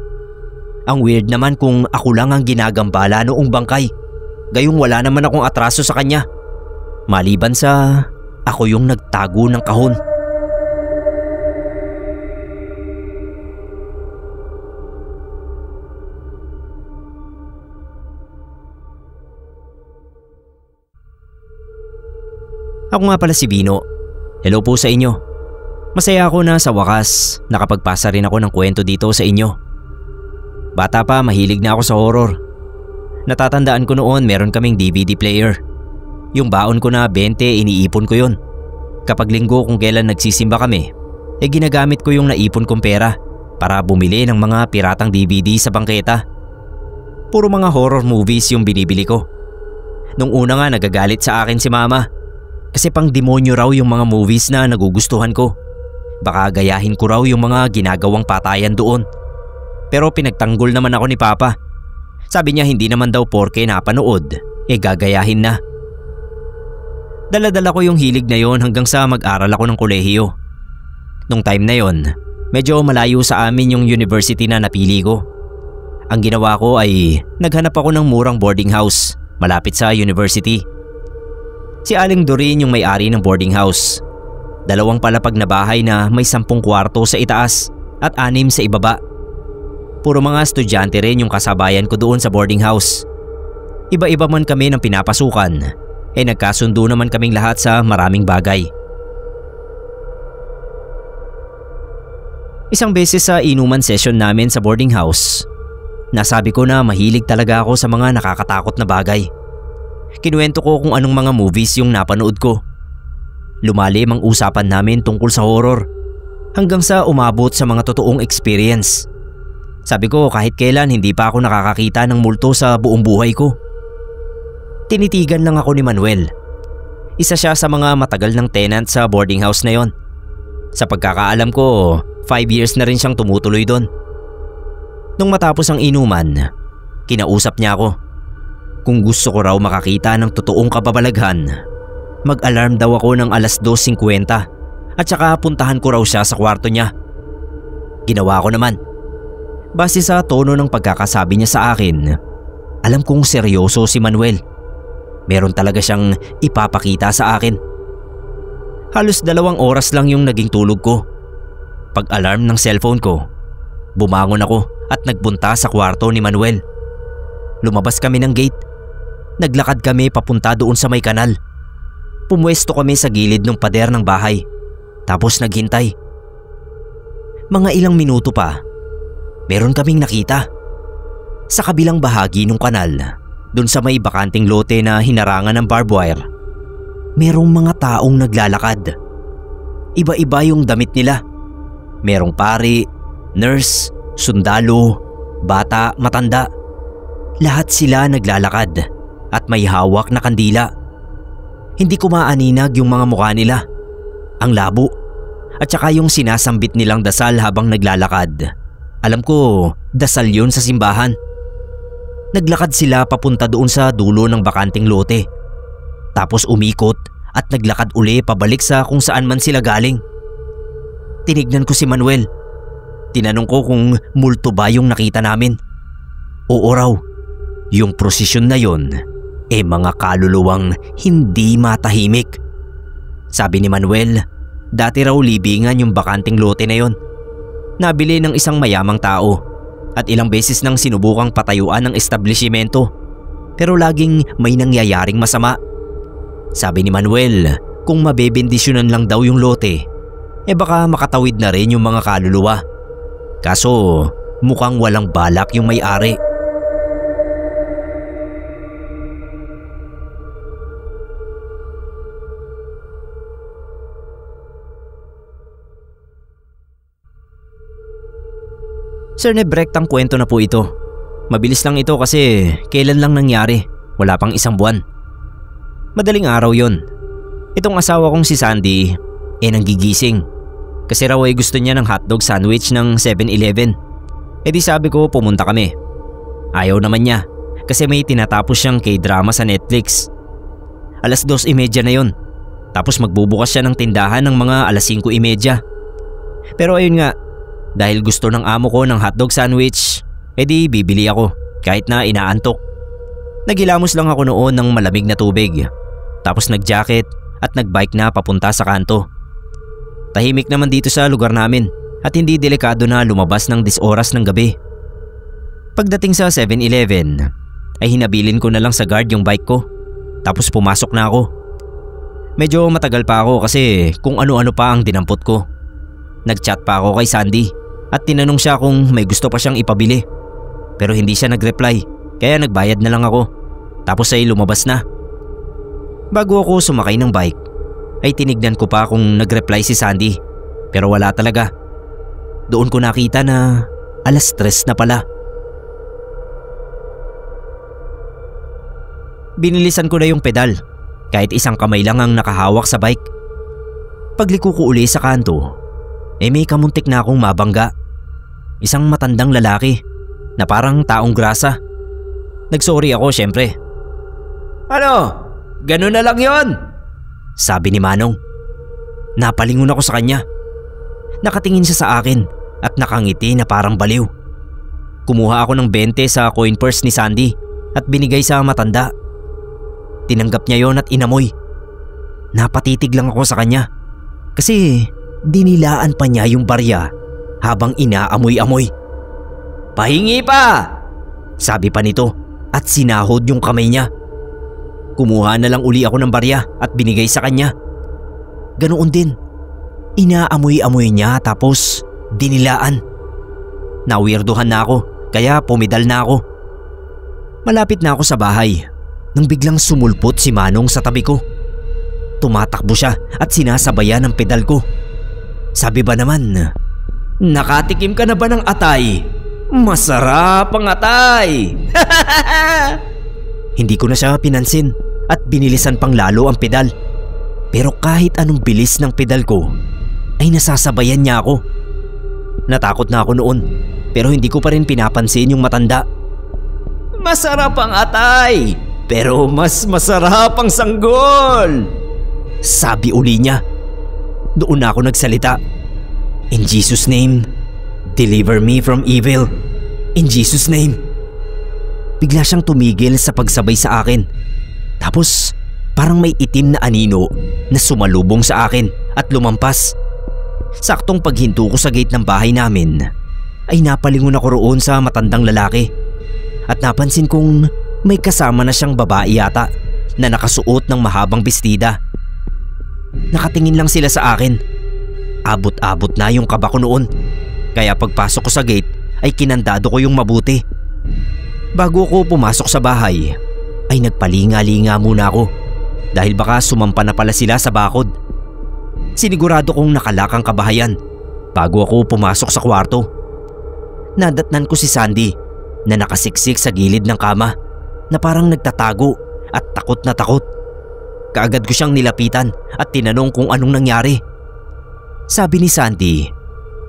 Ang weird naman kung ako lang ang ginagambala noong bangkay, gayong wala naman akong atraso sa kanya. Maliban sa ako yung nagtago ng kahon. Ako nga pala si Bino. Hello po sa inyo. Masaya ako na sa wakas nakapagpasa rin ako ng kwento dito sa inyo. Bata pa, mahilig na ako sa horror. Natatandaan ko noon meron kaming DVD player. Yung baon ko na 20, iniipon ko yun. Kapag linggo kung kailan nagsisimba kami, ginagamit ko yung naipon kong pera para bumili ng mga piratang DVD sa bangketa. Puro mga horror movies yung binibili ko. Nung una nga nagagalit sa akin si mama. Kasi pang demonyo raw yung mga movies na nagugustuhan ko. Baka gayahin ko raw yung mga ginagawang patayan doon. Pero pinagtanggol naman ako ni Papa. Sabi niya hindi naman daw porke napanood, gagayahin na. Dala-dala ko yung hilig na yon hanggang sa mag-aral ako ng kolehiyo. Nung time na yon, medyo malayo sa amin yung university na napili ko. Ang ginawa ko ay naghanap ako ng murang boarding house malapit sa university. Si Aling Doreen yung may-ari ng boarding house. 2 palapag na bahay na may 10 kwarto sa itaas at 6 sa ibaba. Puro mga estudyante rin yung kasabayan ko doon sa boarding house. Iba-iba man kami ng pinapasukan, nagkasundo naman kaming lahat sa maraming bagay. Isang beses sa inuman session namin sa boarding house, nasabi ko na mahilig talaga ako sa mga nakakatakot na bagay. Kinuwento ko kung anong mga movies yung napanood ko. Lumalim ang usapan namin tungkol sa horror hanggang sa umabot sa mga totoong experience. Sabi ko kahit kailan hindi pa ako nakakakita ng multo sa buong buhay ko. Tinitigan lang ako ni Manuel. Isa siya sa mga matagal ng tenant sa boarding house na yon. Sa pagkakaalam ko, 5 years na rin siyang tumutuloy doon. Nung matapos ang inuman, kinausap niya ako. Kung gusto ko raw makakita ng totoong kababalaghan, mag-alarm daw ako ng 2:50 at saka puntahan ko raw siya sa kwarto niya. Ginawa ko naman. Base sa tono ng pagkakasabi niya sa akin, alam kong seryoso si Manuel. Meron talaga siyang ipapakita sa akin. Halos 2 oras lang yung naging tulog ko. Pag-alarm ng cellphone ko, bumangon ako at nagpunta sa kwarto ni Manuel. Lumabas kami ng gate. Naglakad kami papunta doon sa may kanal. Pumwesto kami sa gilid ng pader ng bahay. Tapos naghintay. Mga ilang minuto pa, meron kaming nakita. Sa kabilang bahagi ng kanal, doon sa may bakanting lote na hinarangan ng barbed wire, merong mga taong naglalakad. Iba-iba yung damit nila. Merong pari, nurse, sundalo, bata, matanda. Lahat sila naglalakad at may hawak na kandila. Hindi ko maaninag yung mga mukha nila. Ang labo. At saka yung sinasambit nilang dasal habang naglalakad. Alam ko, dasal yun sa simbahan. Naglakad sila papunta doon sa dulo ng bakanting lote. Tapos umikot at naglakad uli pabalik sa kung saan man sila galing. Tinignan ko si Manuel. Tinanong ko kung multo ba yung nakita namin. Oo raw. Yung prosesyon na yon, mga kaluluwang hindi matahimik. Sabi ni Manuel, dati raw libingan yung bakanting lote na yon. Nabili ng isang mayamang tao at ilang beses nang sinubukang patayuan ng establishmento pero laging may nangyayaring masama. Sabi ni Manuel, kung mabebendisyonan lang daw yung lote, baka makatawid na rin yung mga kaluluwa. Kaso mukhang walang balak yung may-ari. Sir Nebrect, ang kwento na po ito. Mabilis lang ito kasi kailan lang nangyari, wala pang isang buwan. Madaling araw yon. Itong asawa kong si Sandy nanggigising kasi raw ay gusto niya ng hotdog sandwich ng 7-Eleven. Di sabi ko pumunta kami. Ayaw naman niya kasi may tinatapos siyang K-drama sa Netflix. 2:30 na yon. Tapos magbubukas siya ng tindahan ng mga 5:30. Pero ayun nga, dahil gusto ng amo ko ng hotdog sandwich, di bibili ako kahit na inaantok. Naghilamos lang ako noon ng malamig na tubig. Tapos nag-jacket at nag-bike na papunta sa kanto. Tahimik naman dito sa lugar namin at hindi delikado na lumabas ng 10 oras ng gabi. Pagdating sa 7-Eleven ay hinabilin ko na lang sa guard yung bike ko. Tapos pumasok na ako. Medyo matagal pa ako kasi kung ano-ano pa ang dinampot ko. Nag-chat pa ako kay Sandy at tinanong siya kung may gusto pa siyang ipabili. Pero hindi siya nag-reply kaya nagbayad na lang ako. Tapos ay lumabas na. Bago ako sumakay ng bike ay tinignan ko pa kung nag-reply si Sandy pero wala talaga. Doon ko nakita na 3:00 na pala. Binilisan ko na yung pedal kahit isang kamay lang ang nakahawak sa bike. Pagliko ko uli sa kanto may kamuntik na akong mabangga. Isang matandang lalaki na parang taong grasa. Nagsorry ako syempre. "Ano? Ganun na lang yon?" sabi ni Manong. Napalingon ako sa kanya. Nakatingin siya sa akin at nakangiti na parang baliw. Kumuha ako ng 20 sa coin purse ni Sandy at binigay sa matanda. Tinanggap niya yon at inamoy. Napatitig lang ako sa kanya kasi dinilaan pa niya yung barya habang inaamoy-amoy. "Pahingi pa!" sabi pa nito at sinahod yung kamay niya. Kumuha na lang uli ako ng barya at binigay sa kanya. Ganoon din. Inaamoy-amoy niya tapos dinilaan. Nawirduhan na ako kaya pumidal na ako. Malapit na ako sa bahay nang biglang sumulpot si Manong sa tabi ko. Tumatakbo siya at sinasabayan ng pedal ko. Sabi ba naman, "Nakatikim ka na ba ng atay? Masarap ang atay!" Hindi ko na siya pinansin at binilisan pang lalo ang pedal. Pero kahit anong bilis ng pedal ko ay nasasabayan niya ako. Natakot na ako noon pero hindi ko pa rin pinapansin yung matanda. "Masarap ang atay, pero mas masarap ang sanggol!" sabi uli niya. Doon na ako nagsalita. "In Jesus' name, deliver me from evil. In Jesus' name." Bigla siyang tumigil sa pagsabay sa akin. Tapos parang may itim na anino na sumalubong sa akin at lumampas. Saktong paghinto ko sa gate ng bahay namin ay napalingon ako roon sa matandang lalaki. At napansin kong may kasama na siyang babae yata na nakasuot ng mahabang bestida. Nakatingin lang sila sa akin. Abot-abot na yung kaba ko noon. Kaya pagpasok ko sa gate ay kinandado ko yung mabuti. Bago ako pumasok sa bahay ay nagpalinga-linga muna ako dahil baka sumampa na pala sila sa bakod. Sinigurado kong nakalak ang kabahayan bago ako pumasok sa kwarto. Nadatnan ko si Sandy na nakasiksik sa gilid ng kama na parang nagtatago at takot na takot. Kaagad ko siyang nilapitan at tinanong kung anong nangyari. Sabi ni Sandy,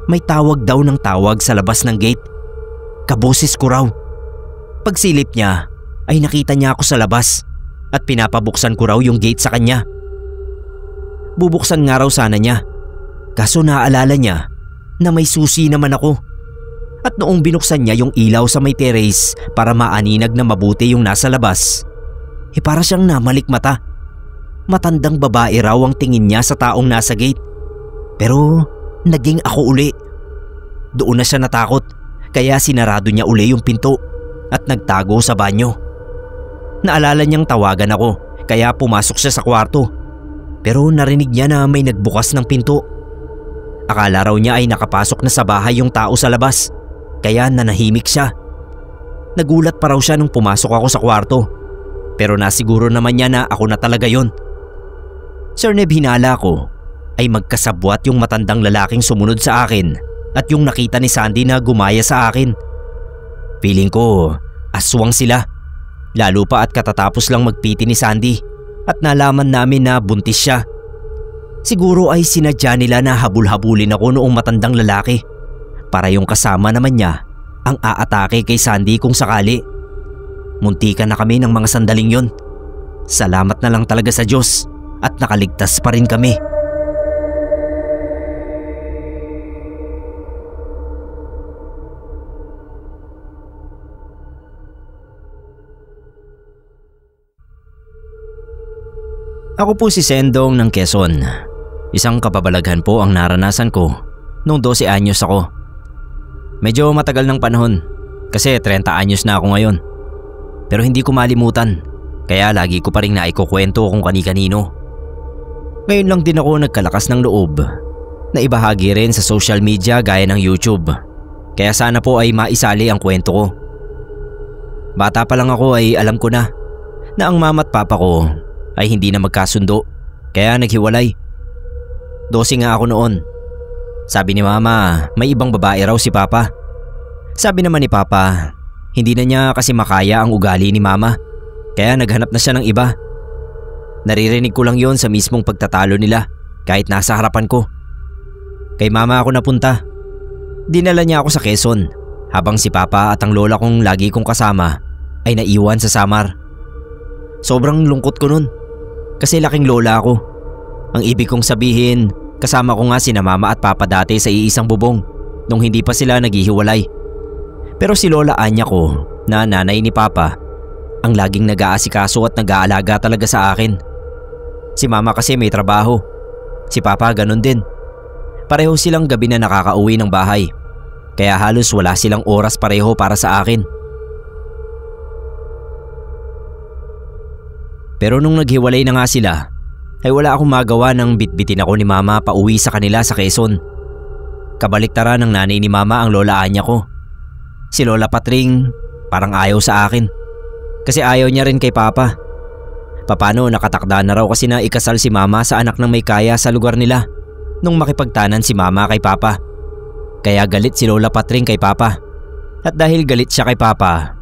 may tawag daw ng tawag sa labas ng gate. Kaboses ko raw. Pagsilip niya ay nakita niya ako sa labas at pinapabuksan ko raw yung gate sa kanya. Bubuksan nga raw sana niya, kaso naaalala niya na may susi naman ako. At noong binuksan niya yung ilaw sa may terrace para maaninag na mabuti yung nasa labas, para siyang namalikmata. matandang babae raw ang tingin niya sa taong nasa gate. Pero naging ako uli. Doon na siya natakot kaya sinarado niya uli yung pinto at nagtago sa banyo. Naalala niyang tawagan ako kaya pumasok siya sa kwarto. Pero narinig niya na may nagbukas ng pinto. Akala raw niya ay nakapasok na sa bahay yung tao sa labas kaya nanahimik siya. Nagulat pa raw siya nung pumasok ako sa kwarto. Pero nasiguro naman niya na ako na talaga yon. Sir Neb, hinala ko ay magkasabwat yung matandang lalaking sumunod sa akin at yung nakita ni Sandy na gumaya sa akin. Feeling ko aswang sila. Lalo pa at katatapos lang magpiti ni Sandy at nalaman namin na buntis siya. Siguro ay sinadya nila na habul-habulin ako noong matandang lalaki para yung kasama naman niya ang aatake kay Sandy kung sakali. Muntikan na kami ng mga sandaling yon. Salamat na lang talaga sa Diyos at nakaligtas pa rin kami. Ako po si Sendong ng Quezon. Isang kababalaghan po ang naranasan ko nung 12 anyos ako. Medyo matagal ng panahon kasi 30 anyos na ako ngayon. Pero hindi ko malimutan kaya lagi ko pa rin naikukwento kung kani-kanino. Ngayon lang din ako nagkalakas ng loob na ibahagi rin sa social media gaya ng YouTube. Kaya sana po ay maisali ang kwento ko. Bata pa lang ako ay alam ko na ang mama at papa ko ay hindi na magkasundo kaya naghiwalay. 12 nga ako noon. Sabi ni mama may ibang babae raw si papa. Sabi naman ni papa hindi na niya kasi makaya ang ugali ni mama kaya naghanap na siya ng iba. Naririnig ko lang yon sa mismong pagtatalo nila kahit nasa harapan ko. Kay mama ako napunta. Dinala niya ako sa Quezon habang si papa at ang lola kong lagi kong kasama ay naiwan sa Samar. Sobrang lungkot ko nun kasi laking lola ako. Ang ibig kong sabihin, kasama ko nga sina mama at papa dati sa iisang bubong nung hindi pa sila naghihiwalay. Pero si lola Anya ko na nanay ni papa ang laging nag-aasikaso at nag-aalaga talaga sa akin. Si mama kasi may trabaho. Si papa ganun din. Pareho silang gabi na nakakauwi ng bahay. Kaya halos wala silang oras pareho para sa akin. Pero nung naghiwalay na nga sila, ay wala akong magawa nang bitbitin ako ni mama pauwi sa kanila sa Quezon. Kabaliktaran ng nanay ni mama ang lola Anya ko. Si Lola Patring parang ayaw sa akin. Kasi ayaw niya rin kay papa. Papano nakatakda na raw kasi na ikasal si mama sa anak ng may kaya sa lugar nila nung makipagtanan si mama kay papa. Kaya galit si Lola Patring kay papa. At dahil galit siya kay papa,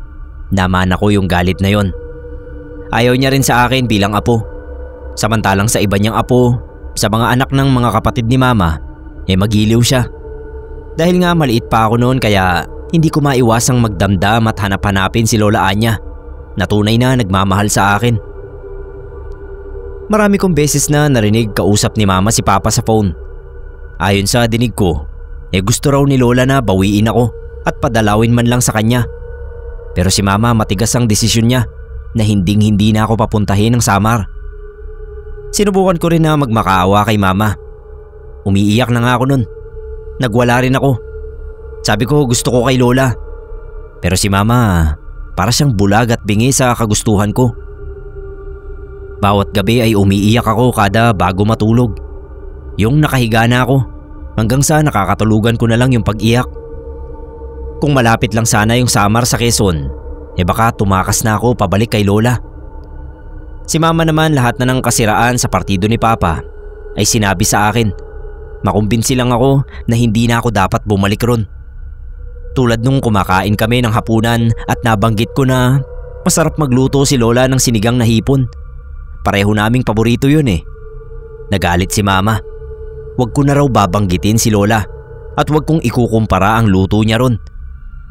naman ako yung galit na yon. Ayaw niya rin sa akin bilang apo. Samantalang sa iba niyang apo, sa mga anak ng mga kapatid ni mama, magiliw siya. Dahil nga maliit pa ako noon kaya hindi ko maiwasang magdamdam at hanap-hanapin si Lola Anya na tunay na nagmamahal sa akin. Marami kong beses na narinig kausap ni mama si papa sa phone. Ayon sa dinig ko, gusto raw ni Lola na bawiin ako at padalawin man lang sa kanya. Pero si mama matigas ang desisyon niya na hindi na ako papuntahin ng Samar. Sinubukan ko rin na magmakaawa kay mama. Umiiyak na nga ako nun. Nagwala rin ako. Sabi ko gusto ko kay Lola. Pero si mama para siyang bulag at bingi sa kagustuhan ko. Bawat gabi ay umiiyak ako kada bago matulog. Yung nakahiga na ako hanggang sa nakakatulugan ko na lang yung pag-iyak. Kung malapit lang sana yung Samar sa Quezon, baka tumakas na ako pabalik kay Lola. Si mama naman lahat na ng kasiraan sa partido ni papa ay sinabi sa akin. Makumbinsi lang ako na hindi na ako dapat bumalik ron. Tulad nung kumakain kami ng hapunan at nabanggit ko na masarap magluto si Lola ng sinigang na hipon. Pareho naming paborito yun Nagalit si mama. Huwag ko na raw babanggitin si Lola at huwag kong ikukumpara ang luto niya ron.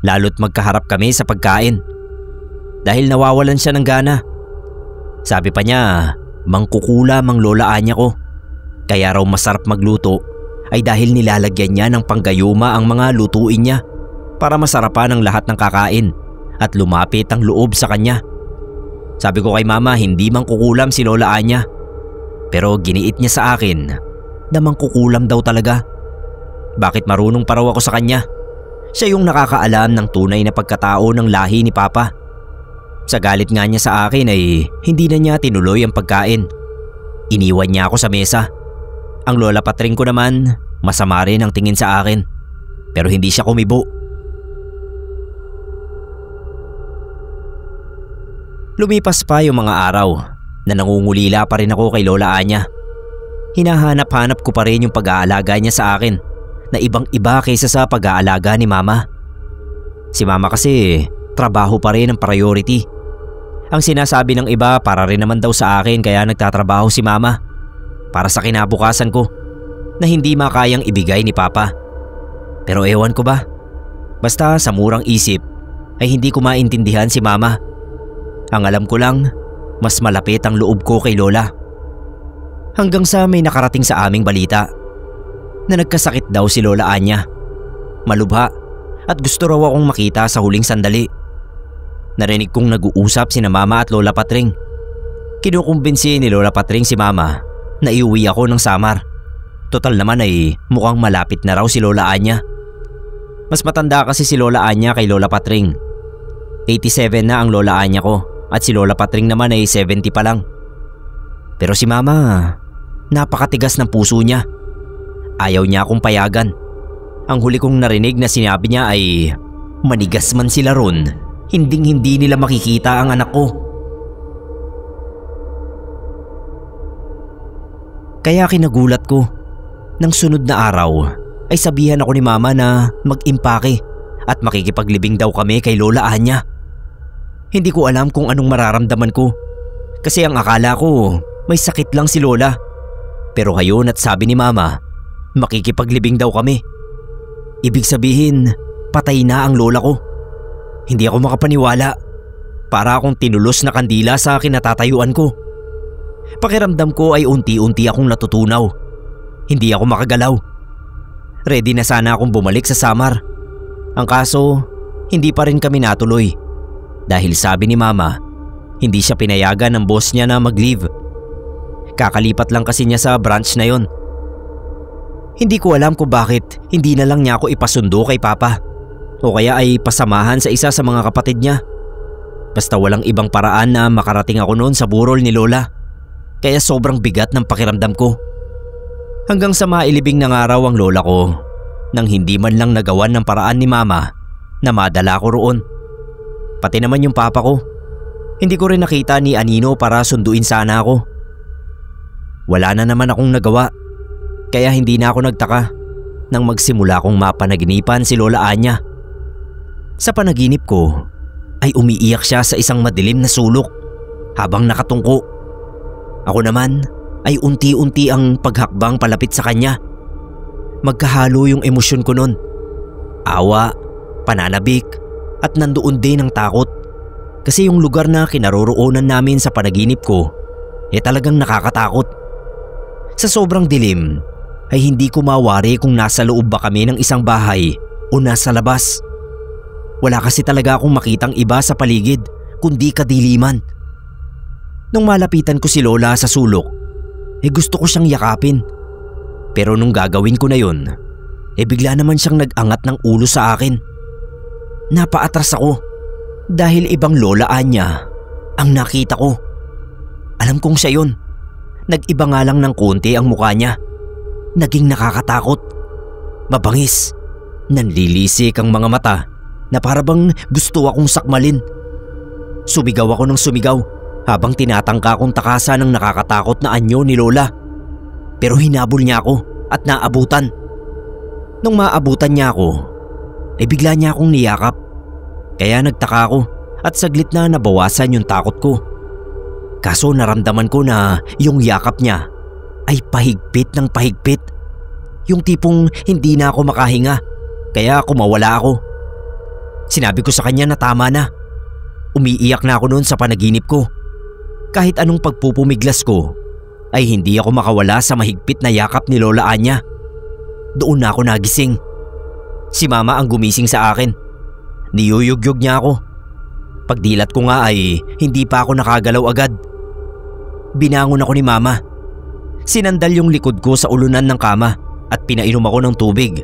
Lalo't magkaharap kami sa pagkain. Dahil nawawalan siya ng gana. Sabi pa niya, mangkukulam ang Lola Anya ko. Kaya raw masarap magluto ay dahil nilalagyan niya ng panggayuma ang mga lutuin niya para masarapan ang lahat ng kakain at lumapit ang loob sa kanya. Sabi ko kay mama hindi mangkukulam si Lola Anya. Pero giniit niya sa akin na mangkukulam daw talaga. Bakit marunong pa raw ako sa kanya? Siya yung nakakaalam ng tunay na pagkatao ng lahi ni Papa. Sa galit nga niya sa akin ay hindi na niya tinuloy ang pagkain. Iniwan niya ako sa mesa. Ang lola Patring ko naman, masama rin ang tingin sa akin. Pero hindi siya kumibo. Lumipas pa yung mga araw na nangungulila pa rin ako kay Lola Anya. Hinahanap-hanap ko pa rin yung pag-aalaga niya sa akin na ibang-iba kaysa sa pag-aalaga ni Mama. Si Mama kasi trabaho pa rin ang priority. Ang sinasabi ng iba para rin naman daw sa akin kaya nagtatrabaho si Mama para sa kinabukasan ko na hindi makayang ibigay ni Papa. Pero ewan ko ba, basta sa murang isip ay hindi ko maintindihan si Mama. Ang alam ko lang, mas malapit ang loob ko kay Lola. Hanggang sa may nakarating sa aming balita na nagkasakit daw si Lola Anya. Malubha at gusto raw akong makita sa huling sandali. Narinig kong nag-uusap sina Mama at Lola Patring. Kinukumbinsi ni Lola Patring si Mama na iuwi ako ng Samar. Total naman ay mukhang malapit na raw si Lola Anya. Mas matanda kasi si Lola Anya kay Lola Patring. 87 na ang Lola Anya ko at si Lola Patring naman ay 70 pa lang. Pero si Mama, napakatigas ng puso niya. Ayaw niya akong payagan. Ang huli kong narinig na sinabi niya ay manigas man sila ron, hinding-hindi nila makikita ang anak ko. Kaya kinagulat ko. Nang sunod na araw ay sabihan ako ni Mama na mag-impake at makikipaglibing daw kami kay Lola Anya. Hindi ko alam kung anong mararamdaman ko kasi ang akala ko may sakit lang si Lola. Pero ngayon at sabi ni Mama, makikipaglibing daw kami. Ibig sabihin, patay na ang lola ko. Hindi ako makapaniwala. Para akong tinulos na kandila sa kinatatayuan ko. Pakiramdam ko ay unti-unti akong natutunaw. Hindi ako makagalaw. Ready na sana akong bumalik sa Samar. Ang kaso, hindi pa rin kami natuloy. Dahil sabi ni Mama, hindi siya pinayagan ng boss niya na mag-leave. Kakalipat lang kasi niya sa branch na yon. Hindi ko alam kung bakit hindi na lang niya ako ipasundo kay Papa. O kaya ay pasamahan sa isa sa mga kapatid niya. Basta walang ibang paraan na makarating ako noon sa burol ni Lola. Kaya sobrang bigat ng pakiramdam ko. Hanggang sa mailibing ng araw ang lola ko nang hindi man lang nagawan ng paraan ni Mama na madala ko roon. Pati naman yung Papa ko. Hindi ko rin nakita ni Anino para sunduin sana ako. Wala na naman akong nagawa. Kaya hindi na ako nagtaka nang magsimula kong mapanaginipan si Lola Anya. Sa panaginip ko ay umiiyak siya sa isang madilim na sulok habang nakatungko. Ako naman ay unti-unti ang paghakbang palapit sa kanya. Magkahalo yung emosyon ko nun. Awa, pananabik at nandoon din ang takot. Kasi yung lugar na kinaroroonan namin sa panaginip ko talagang nakakatakot. Sa sobrang dilim ay hindi ko mawari kung nasa loob ba kami ng isang bahay o nasa labas. Wala kasi talaga akong makitang iba sa paligid kundi kadiliman. Nung malapitan ko si Lola sa sulok, gusto ko siyang yakapin. Pero nung gagawin ko na yun, bigla naman siyang nag-angat ng ulo sa akin. Napaatras ako dahil ibang Lola Anya ang nakita ko. Alam kong siya yun. Nag-iba nga lang ng konti ang mukha niya. Naging nakakatakot. Mabangis. Nanlilisik ang mga mata na parabang gusto akong sakmalin. Sumigaw ako ng sumigaw habang tinatangka kong takasan ng nakakatakot na anyo ni Lola. Pero hinabol niya ako at naabutan. Nung maabutan niya ako, bigla niya akong niyakap. Kaya nagtaka ako at saglit na nabawasan yung takot ko. Kaso naramdaman ko na yung yakap niya ay pahigpit ng pahigpit. Yung tipong hindi na ako makahinga, kaya kumawala ako. Sinabi ko sa kanya na tama na. Umiiyak na ako noon sa panaginip ko. Kahit anong pagpupumiglas ko, ay hindi ako makawala sa mahigpit na yakap ni Lola Anya. Doon na ako nagising. Si Mama ang gumising sa akin. Niyuyugyug niya ako. Pagdilat ko nga ay hindi pa ako nakagalaw agad. Binangon ako ni Mama. Sinandal yung likod ko sa ulunan ng kama at pinainom ako ng tubig.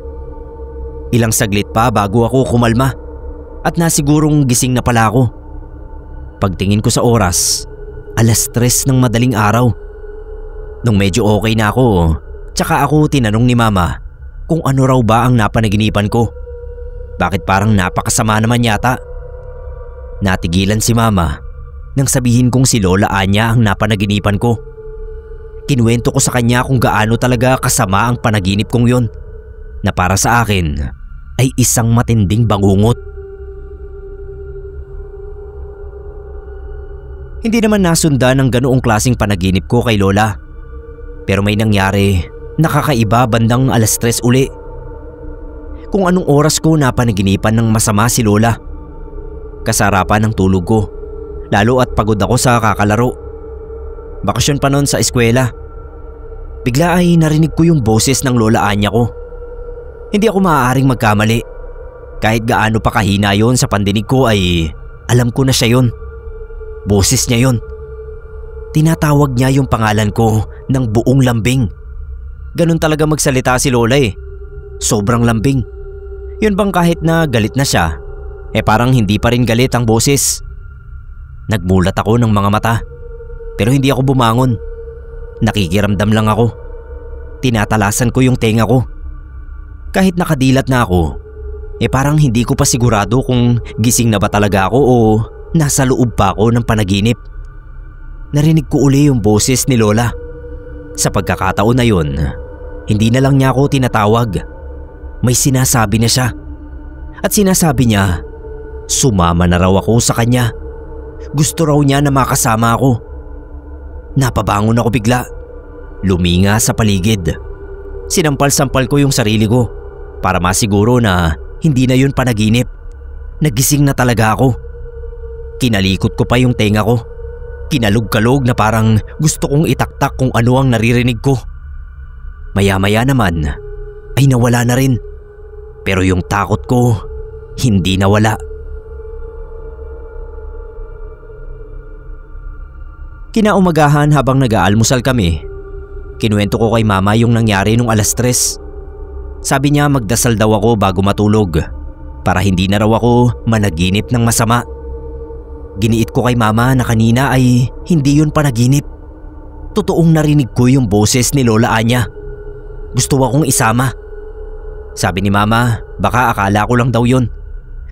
Ilang saglit pa bago ako kumalma at nasigurong gising na pala ako. Pagtingin ko sa oras, 3:00 ng madaling araw. Nung medyo okay na ako, tsaka ako tinanong ni Mama kung ano raw ba ang napanaginipan ko. Bakit parang napakasama naman yata? Natigilan si Mama nang sabihin kong si Lola Anya ang napanaginipan ko. Kinuwento ko sa kanya kung gaano talaga kasama ang panaginip kong yon, na para sa akin ay isang matinding bangungot. Hindi naman nasundan ng ganoong klaseng panaginip ko kay Lola. Pero may nangyari nakakaiba bandang 3:00 uli. Kung anong oras ko napanaginipan ng masama si Lola. Kasarapan ng tulog ko, lalo at pagod ako sa kakalaro. Bakasyon pa noon sa eskwela. Bigla ay narinig ko yung boses ng Lola Anya ko. Hindi ako maaaring magkamali. Kahit gaano pa kahina yon sa pandinig ko ay alam ko na siya yon. Boses niya yon. Tinatawag niya yung pangalan ko ng buong lambing. Ganun talaga magsalita si Lola eh. Sobrang lambing. Yun bang kahit na galit na siya, parang hindi pa rin galit ang boses. Nagmulat ako ng mga mata. Pero hindi ako bumangon. Nakikiramdam lang ako. Tinatalasan ko yung tenga ko. Kahit nakadilat na ako, parang hindi ko pa sigurado kung gising na ba talaga ako o nasa loob pa ako ng panaginip. Narinig ko uli yung boses ni Lola. Sa pagkakataon na yun, hindi na lang niya ako tinatawag. May sinasabi na siya. At sinasabi niya, sumama na raw ako sa kanya. Gusto raw niya na makasama ako. Napabangon ako bigla. Luminga sa paligid. Sinampal-sampal ko yung sarili ko para masiguro na hindi na yun panaginip. Nagising na talaga ako. Kinalikot ko pa yung tenga ko. Kinalog-kalog na parang gusto kong itaktak kung ano ang naririnig ko. Maya-maya naman ay nawala na rin. Pero yung takot ko hindi nawala. Kinaumagahan habang nag-aalmusal kami, kinuwento ko kay Mama yung nangyari nung 3:00. Sabi niya magdasal daw ako bago matulog para hindi na raw ako managinip ng masama. Giniit ko kay Mama na kanina ay hindi yun panaginip. Totoong narinig ko yung boses ni Lola Anya. Gusto akong isama. Sabi ni Mama, baka akala ko lang daw yun.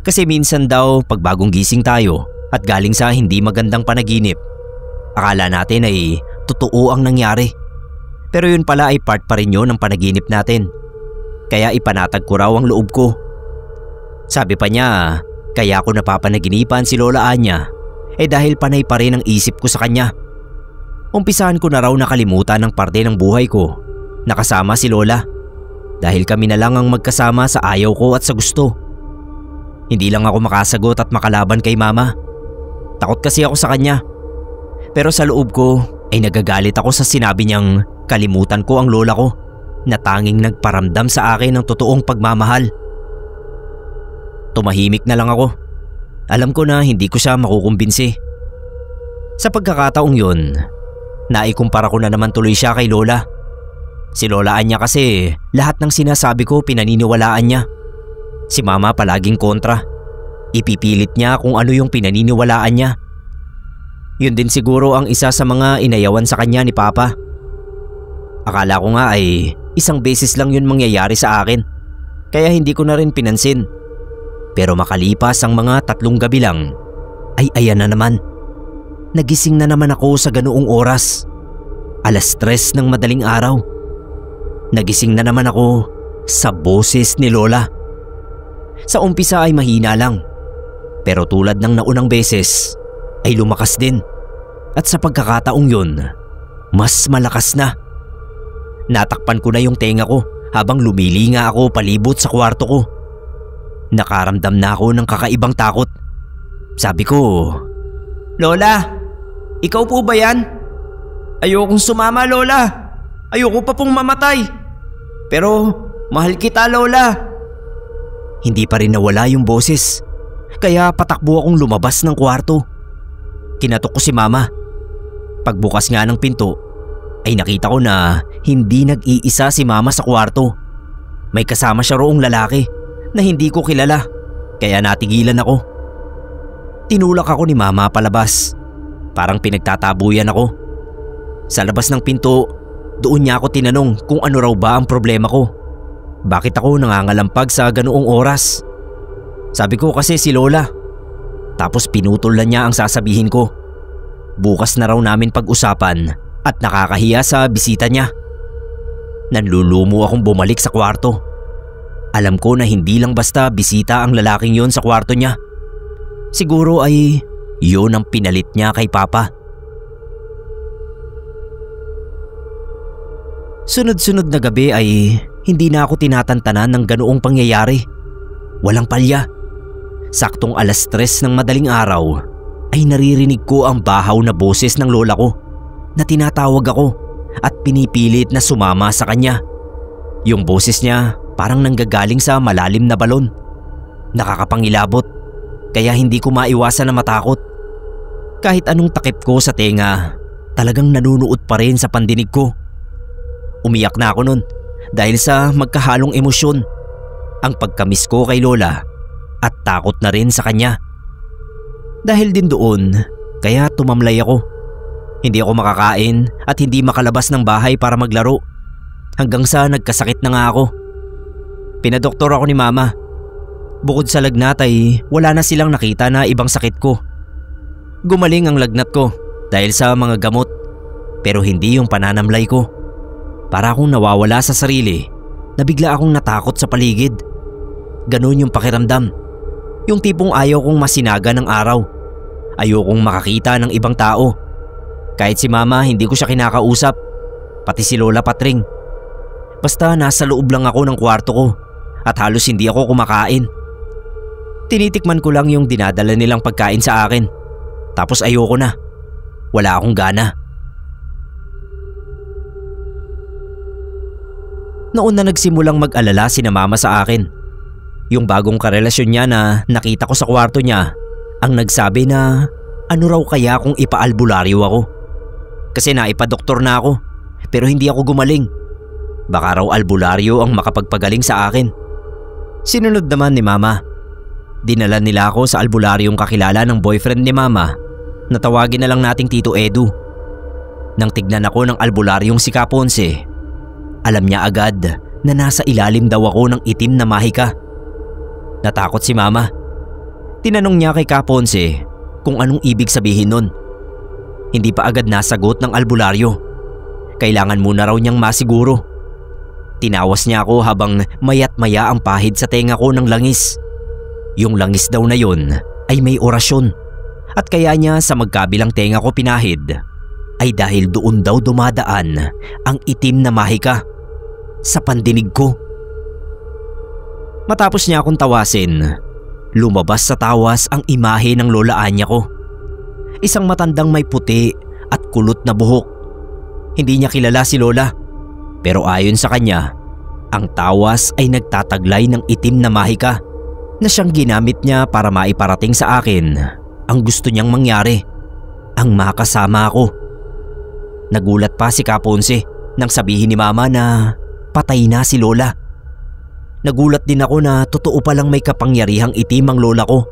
Kasi minsan daw pag bagong gising tayo at galing sa hindi magandang panaginip, akala natin ay totoo ang nangyari. Pero yun pala ay part pa rin yun ng panaginip natin. Kaya ipanatag ko raw ang loob ko. Sabi pa niya, kaya ako napapanaginipan si Lola Anya dahil panay pa rin ang isip ko sa kanya. Umpisahan ko na raw nakalimutan ng parte ng buhay ko na kasama si Lola. Dahil kami na lang ang magkasama sa ayaw ko at sa gusto. Hindi lang ako makasagot at makalaban kay Mama. Takot kasi ako sa kanya. Pero sa loob ko ay nagagalit ako sa sinabi niyang kalimutan ko ang lola ko na tanging nagparamdam sa akin ng totoong pagmamahal. Tumahimik na lang ako. Alam ko na hindi ko siya makukumbinsi. Sa pagkakataong yun, naikumpara ko na naman tuloy siya kay Lola. Si Lola Anya kasi lahat ng sinasabi ko pinaniniwalaan niya. Si Mama palaging kontra. Ipipilit niya kung ano yung pinaniniwalaan niya. Yun din siguro ang isa sa mga inayawan sa kanya ni Papa. Akala ko nga ay isang beses lang yun mangyayari sa akin, kaya hindi ko na rin pinansin. Pero makalipas ang mga 3 gabi lang, ay ayan na naman. Nagising na naman ako sa ganoong oras. 3:00 ng madaling araw. Nagising na naman ako sa boses ni Lola. Sa umpisa ay mahina lang, pero tulad ng naunang beses ay lumakas din. At sa pagkakataong yun, mas malakas na. Natakpan ko na yung tenga ko habang lumilinga ako palibot sa kwarto ko. Nakaramdam na ako ng kakaibang takot. Sabi ko, "Lola, ikaw po ba yan? Ayokong sumama, Lola. Ayoko pa pong mamatay. Pero mahal kita, Lola." Hindi pa rin nawala yung boses, kaya patakbo akong lumabas ng kwarto. Kinatok ko si Mama. Pagbukas nga ng pinto, ay nakita ko na hindi nag-iisa si Mama sa kwarto. May kasama siya roong lalaki na hindi ko kilala, kaya natigilan ako. Tinulak ako ni Mama palabas. Parang pinagtatabuyan ako. Sa labas ng pinto, doon niya ako tinanong kung ano raw ba ang problema ko. Bakit ako nangangalampag sa ganoong oras? Sabi ko kasi si Lola. Tapos pinutol na niya ang sasabihin ko. Bukas na raw namin pag-usapan at nakakahiya sa bisita niya. Nanlulumo akong bumalik sa kwarto. Alam ko na hindi lang basta bisita ang lalaking yon sa kwarto niya. Siguro ay yun ang pinalit niya kay Papa. Sunod-sunod na gabi ay hindi na ako tinatantanan ng ganoong pangyayari. Walang palya. Saktong 3:00 ng madaling araw ay naririnig ko ang bahaw na boses ng lola ko na tinatawag ako at pinipilit na sumama sa kanya. Yung boses niya parang nanggagaling sa malalim na balon. Nakakapangilabot kaya hindi ko maiwasan na matakot. Kahit anong takip ko sa tenga, talagang nanunuot pa rin sa pandinig ko. Umiyak na ako nun dahil sa magkahalong emosyon. Ang pagkamiss ko kay Lola at takot na rin sa kanya. Dahil din doon, kaya tumamlay ako. Hindi ako makakain at hindi makalabas ng bahay para maglaro. Hanggang sa nagkasakit na nga ako. Pinadoktor ako ni Mama. Bukod sa lagnat ay wala na silang nakita na ibang sakit ko. Gumaling ang lagnat ko dahil sa mga gamot, pero hindi yung pananamlay ko. Para akong nawawala sa sarili na bigla akong natakot sa paligid. Ganon yung pakiramdam. Yung tipong ayaw kong masinaga ng araw. Ayokong makakita ng ibang tao. Kahit si Mama hindi ko siya kinakausap. Pati si Lola Patring. Basta nasa loob lang ako ng kwarto ko at halos hindi ako kumakain. Tinitikman ko lang yung dinadala nilang pagkain sa akin. Tapos ayoko na. Wala akong gana. Noon na nagsimulang mag-alala si na Mama sa akin. Yung bagong karelasyon niya na nakita ko sa kwarto niya ang nagsabi na ano raw kaya kung ipaalbularyo ako. Kasi naipadoktor na ako pero hindi ako gumaling. Baka raw albularyo ang makapagpagaling sa akin. Sinunod naman ni Mama. Dinala nila ako sa albularyong kakilala ng boyfriend ni Mama na tawagin na lang nating Tito Edu. Nang tignan ako ng albularyong si Kaponse, alam niya agad na nasa ilalim daw ako ng itim na mahika. Natakot si Mama. Tinanong niya kay Kaponse kung anong ibig sabihin nun. Hindi pa agad nasagot ng albularyo. Kailangan muna raw niyang masiguro. Tinawas niya ako habang mayat maya ang pahid sa tenga ko ng langis. Yung langis daw na yun ay may orasyon at kaya niya sa magkabilang tenga ko pinahid ay dahil doon daw dumadaan ang itim na mahika sa pandinig ko. Matapos niya akong tawasin, lumabas sa tawas ang imahe ng Lola Anya ko. Isang matandang may puti at kulot na buhok. Hindi niya kilala si Lola, pero ayon sa kanya, ang tawas ay nagtataglay ng itim na mahika na siyang ginamit niya para maiparating sa akin ang gusto niyang mangyari, ang makasama ako. Nagulat pa si Kaponse nang sabihin ni Mama na patay na si Lola. Nagulat din ako na totoo palang may kapangyarihang itim ang lola ko,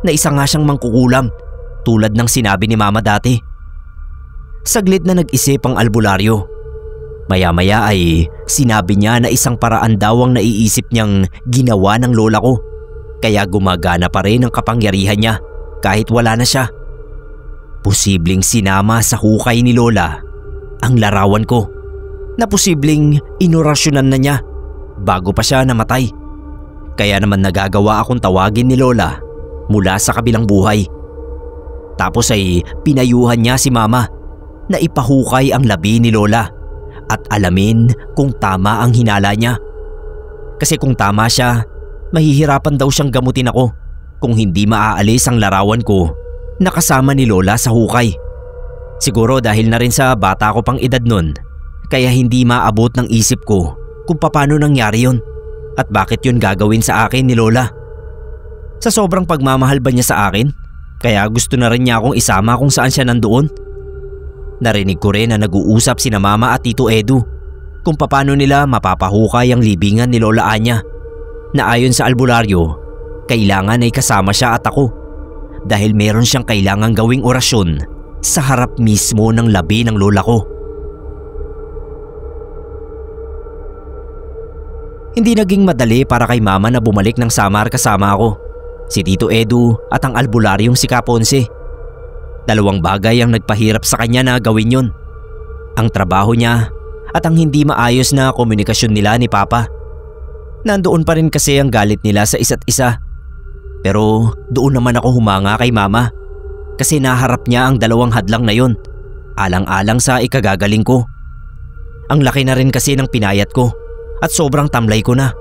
na isa nga siyang mangkukulam tulad ng sinabi ni Mama dati. Saglit na nag-isip ang albularyo. Maya-maya ay sinabi niya na isang paraan daw ang naiisip niyang ginawa ng lola ko, kaya gumagana pa rin ang kapangyarihan niya kahit wala na siya. Posibleng sinama sa hukay ni Lola ang larawan ko, na posibleng inorasyonan na niya bago pa siya namatay. Kaya naman nagagawa akong tawagin ni Lola mula sa kabilang buhay. Tapos ay pinayuhan niya si Mama na ipahukay ang labi ni Lola at alamin kung tama ang hinala niya. Kasi kung tama siya, mahihirapan daw siyang gamutin ako kung hindi maaalis ang larawan ko na kasama ni Lola sa hukay. Siguro dahil na rin sa bata ko pang edad nun, kaya hindi maabot ng isip ko kung paano nangyari yun at bakit yun gagawin sa akin ni Lola. Sa sobrang pagmamahal ba niya sa akin, kaya gusto na rin niya akong isama kung saan siya nandoon? Narinig ko rin na nag-uusap sina Mama at Tito Edu kung paano nila mapapahukay ang libingan ni Lola Anya na ayon sa albularyo, kailangan ay kasama siya at ako dahil meron siyang kailangang gawing orasyon sa harap mismo ng labi ng lola ko. Hindi naging madali para kay Mama na bumalik ng Samar kasama ako, si Tito Edu at ang albularyong si Kaponse. Dalawang bagay ang nagpahirap sa kanya na gawin yun. Ang trabaho niya at ang hindi maayos na komunikasyon nila ni Papa. Nandoon pa rin kasi ang galit nila sa isa't isa. Pero doon naman ako humanga kay Mama kasi naharap niya ang dalawang hadlang na yun, alang-alang sa ikagagaling ko. Ang laki na rin kasi ng pinayat ko at sobrang tamlay ko na.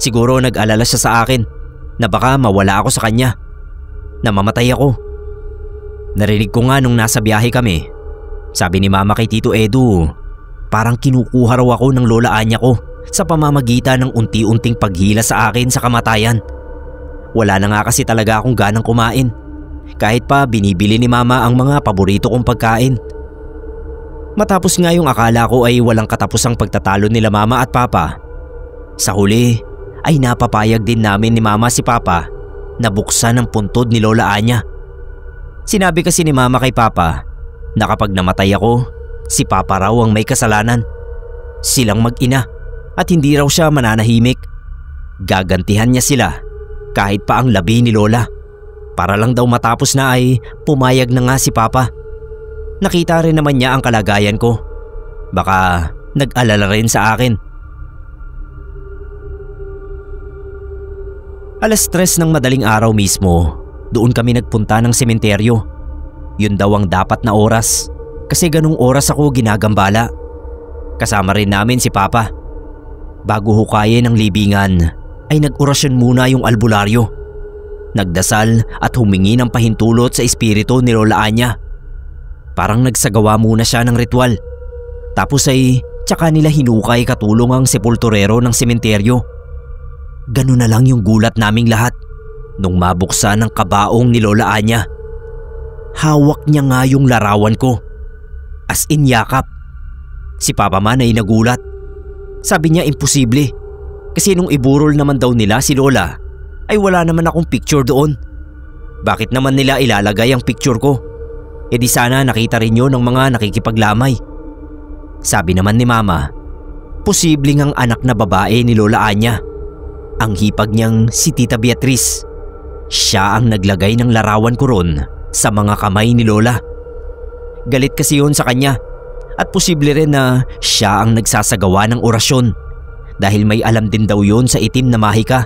Siguro nag-alala siya sa akin na baka mawala ako sa kanya, na mamatay ako. Narinig ko nga nung nasa biyahe kami, sabi ni Mama kay Tito Edu, parang kinukuha raw ako ng Lola Anya ko sa pamamagitan ng unti-unting paghila sa akin sa kamatayan. Wala na nga kasi talaga akong ganang kumain, kahit pa binibili ni Mama ang mga paborito kong pagkain. Matapos nga yung akala ko ay walang katapusang pagtatalo nila Mama at Papa, sa huli ay napapayag din namin ni Mama si Papa na buksan ang puntod ni Lola Anya. Sinabi kasi ni Mama kay Papa na kapag namatay ako, si Papa raw ang may kasalanan. Silang mag-ina at hindi raw siya mananahimik. Gagantihan niya sila kahit pa ang labi ni Lola. Para lang daw matapos na ay pumayag na nga si Papa. Nakita rin naman niya ang kalagayan ko. Baka nag-alala rin sa akin. 3:00 ng madaling araw mismo, doon kami nagpunta ng sementeryo. Yun daw ang dapat na oras kasi ganung oras ako ginagambala. Kasama rin namin si Papa. Bago hukayin ang libingan ay nag-orasyon muna yung albularyo. Nagdasal at humingi ng pahintulot sa espiritu ni Lola Anya. Parang nagsagawa muna siya ng ritual. Tapos ay tsaka nila hinukay katulong ang sepulturero ng sementeryo. Ganun na lang yung gulat naming lahat nung mabuksan ang kabaong ni Lola Anya. Hawak niya nga yung larawan ko. As in yakap. Si Papa man ay nagulat. Sabi niya imposible. Kasi nung iburol naman daw nila si Lola ay wala naman akong picture doon. Bakit naman nila ilalagay ang picture ko? E di sana nakita rin yun ng mga nakikipaglamay. Sabi naman ni Mama, posibleng ang anak na babae ni Lola Anya. Ang hipag niyang si Tita Beatriz. Siya ang naglagay ng larawan ko ron sa mga kamay ni Lola. Galit kasi yun sa kanya at posible rin na siya ang nagsasagawa ng orasyon dahil may alam din daw yun sa itim na mahika.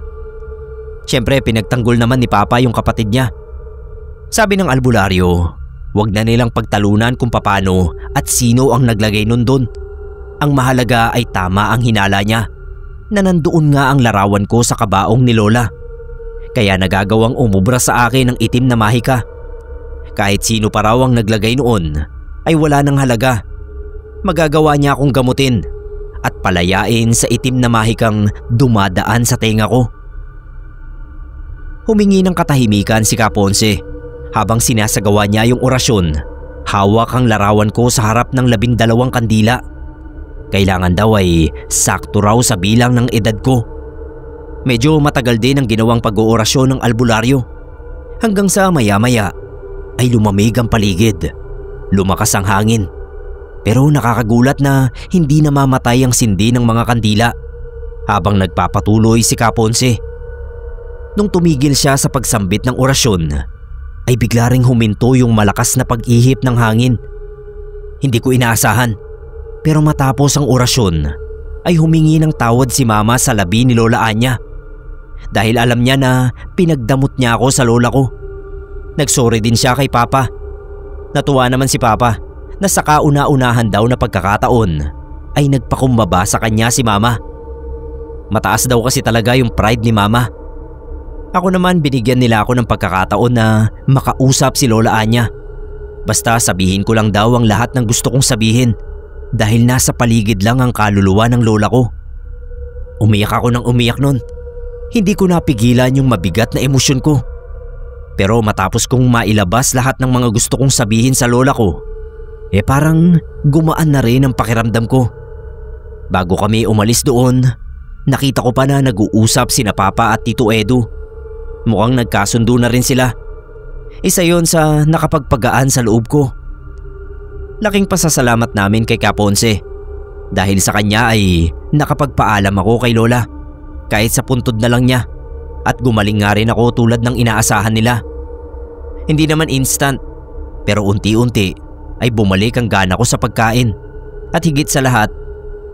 Siyempre pinagtanggol naman ni Papa yung kapatid niya. Sabi ng albularyo, wag na nilang pagtalunan kung papano at sino ang naglagay nun doon. Ang mahalaga ay tama ang hinala niya na nandoon nga ang larawan ko sa kabaong ni Lola. Kaya nagagawang umubra sa akin ang itim na mahika. Kahit sino pa raw ang naglagay noon ay wala nang halaga. Magagawa niya akong gamutin at palayain sa itim na mahikang dumadaan sa tenga ko. Humingi ng katahimikan si Kaponse habang sinasagawa niya yung orasyon. Hawak ang larawan ko sa harap ng 12 kandila. Kailangan daw ay sakto raw sa bilang ng edad ko. Medyo matagal din ang ginawang pag-oorasyon ng albularyo. Hanggang sa maya-maya ay lumamig ang paligid. Lumakas ang hangin. Pero nakakagulat na hindi namamatay ang sindi ng mga kandila habang nagpapatuloy si Kaponse. Nung tumigil siya sa pagsambit ng orasyon, ay bigla ring huminto yung malakas na pag-ihip ng hangin. Hindi ko inaasahan, pero matapos ang orasyon ay humingi ng tawad si Mama sa labi ni Lola Anya dahil alam niya na pinagdamot niya ako sa lola ko. Nagsorry din siya kay Papa. Natuwa naman si Papa na sa kauna-unahan daw na pagkakataon ay nagpakumbaba sa kanya si Mama. Mataas daw kasi talaga yung pride ni Mama. Ako naman binigyan nila ako ng pagkakataon na makausap si Lola Anya. Basta sabihin ko lang daw ang lahat ng gusto kong sabihin dahil nasa paligid lang ang kaluluwa ng lola ko. Umiyak ako ng umiyak nun. Hindi ko napigilan yung mabigat na emosyon ko. Pero matapos kong mailabas lahat ng mga gusto kong sabihin sa lola ko, parang gumaan na rin ang pakiramdam ko. Bago kami umalis doon, nakita ko pa na nag-uusap sina Papa at Tito Edu. Mukhang nagkasundo na rin sila. Isa yon sa nakapagpagaan sa loob ko. Laking pasasalamat namin kay Kaponse. Dahil sa kanya ay nakapagpaalam ako kay Lola. Kahit sa puntod na lang niya. At gumaling nga rin ako tulad ng inaasahan nila. Hindi naman instant, pero unti-unti ay bumalik ang gana ko sa pagkain. At higit sa lahat,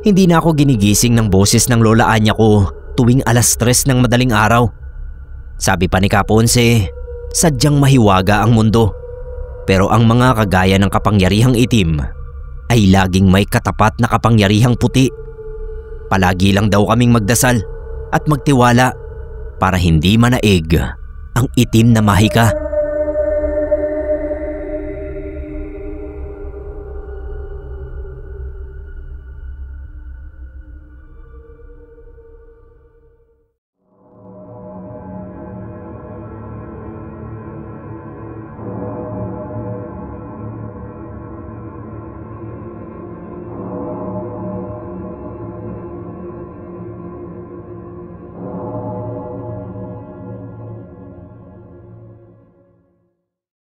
hindi na ako ginigising ng boses ng Lola Anya ko tuwing 3:00 ng madaling araw. Sabi pa ni Kaponse, sadyang mahiwaga ang mundo. Pero ang mga kagaya ng kapangyarihang itim ay laging may katapat na kapangyarihang puti. Palagi lang daw kaming magdasal at magtiwala para hindi manaig ang itim na mahika.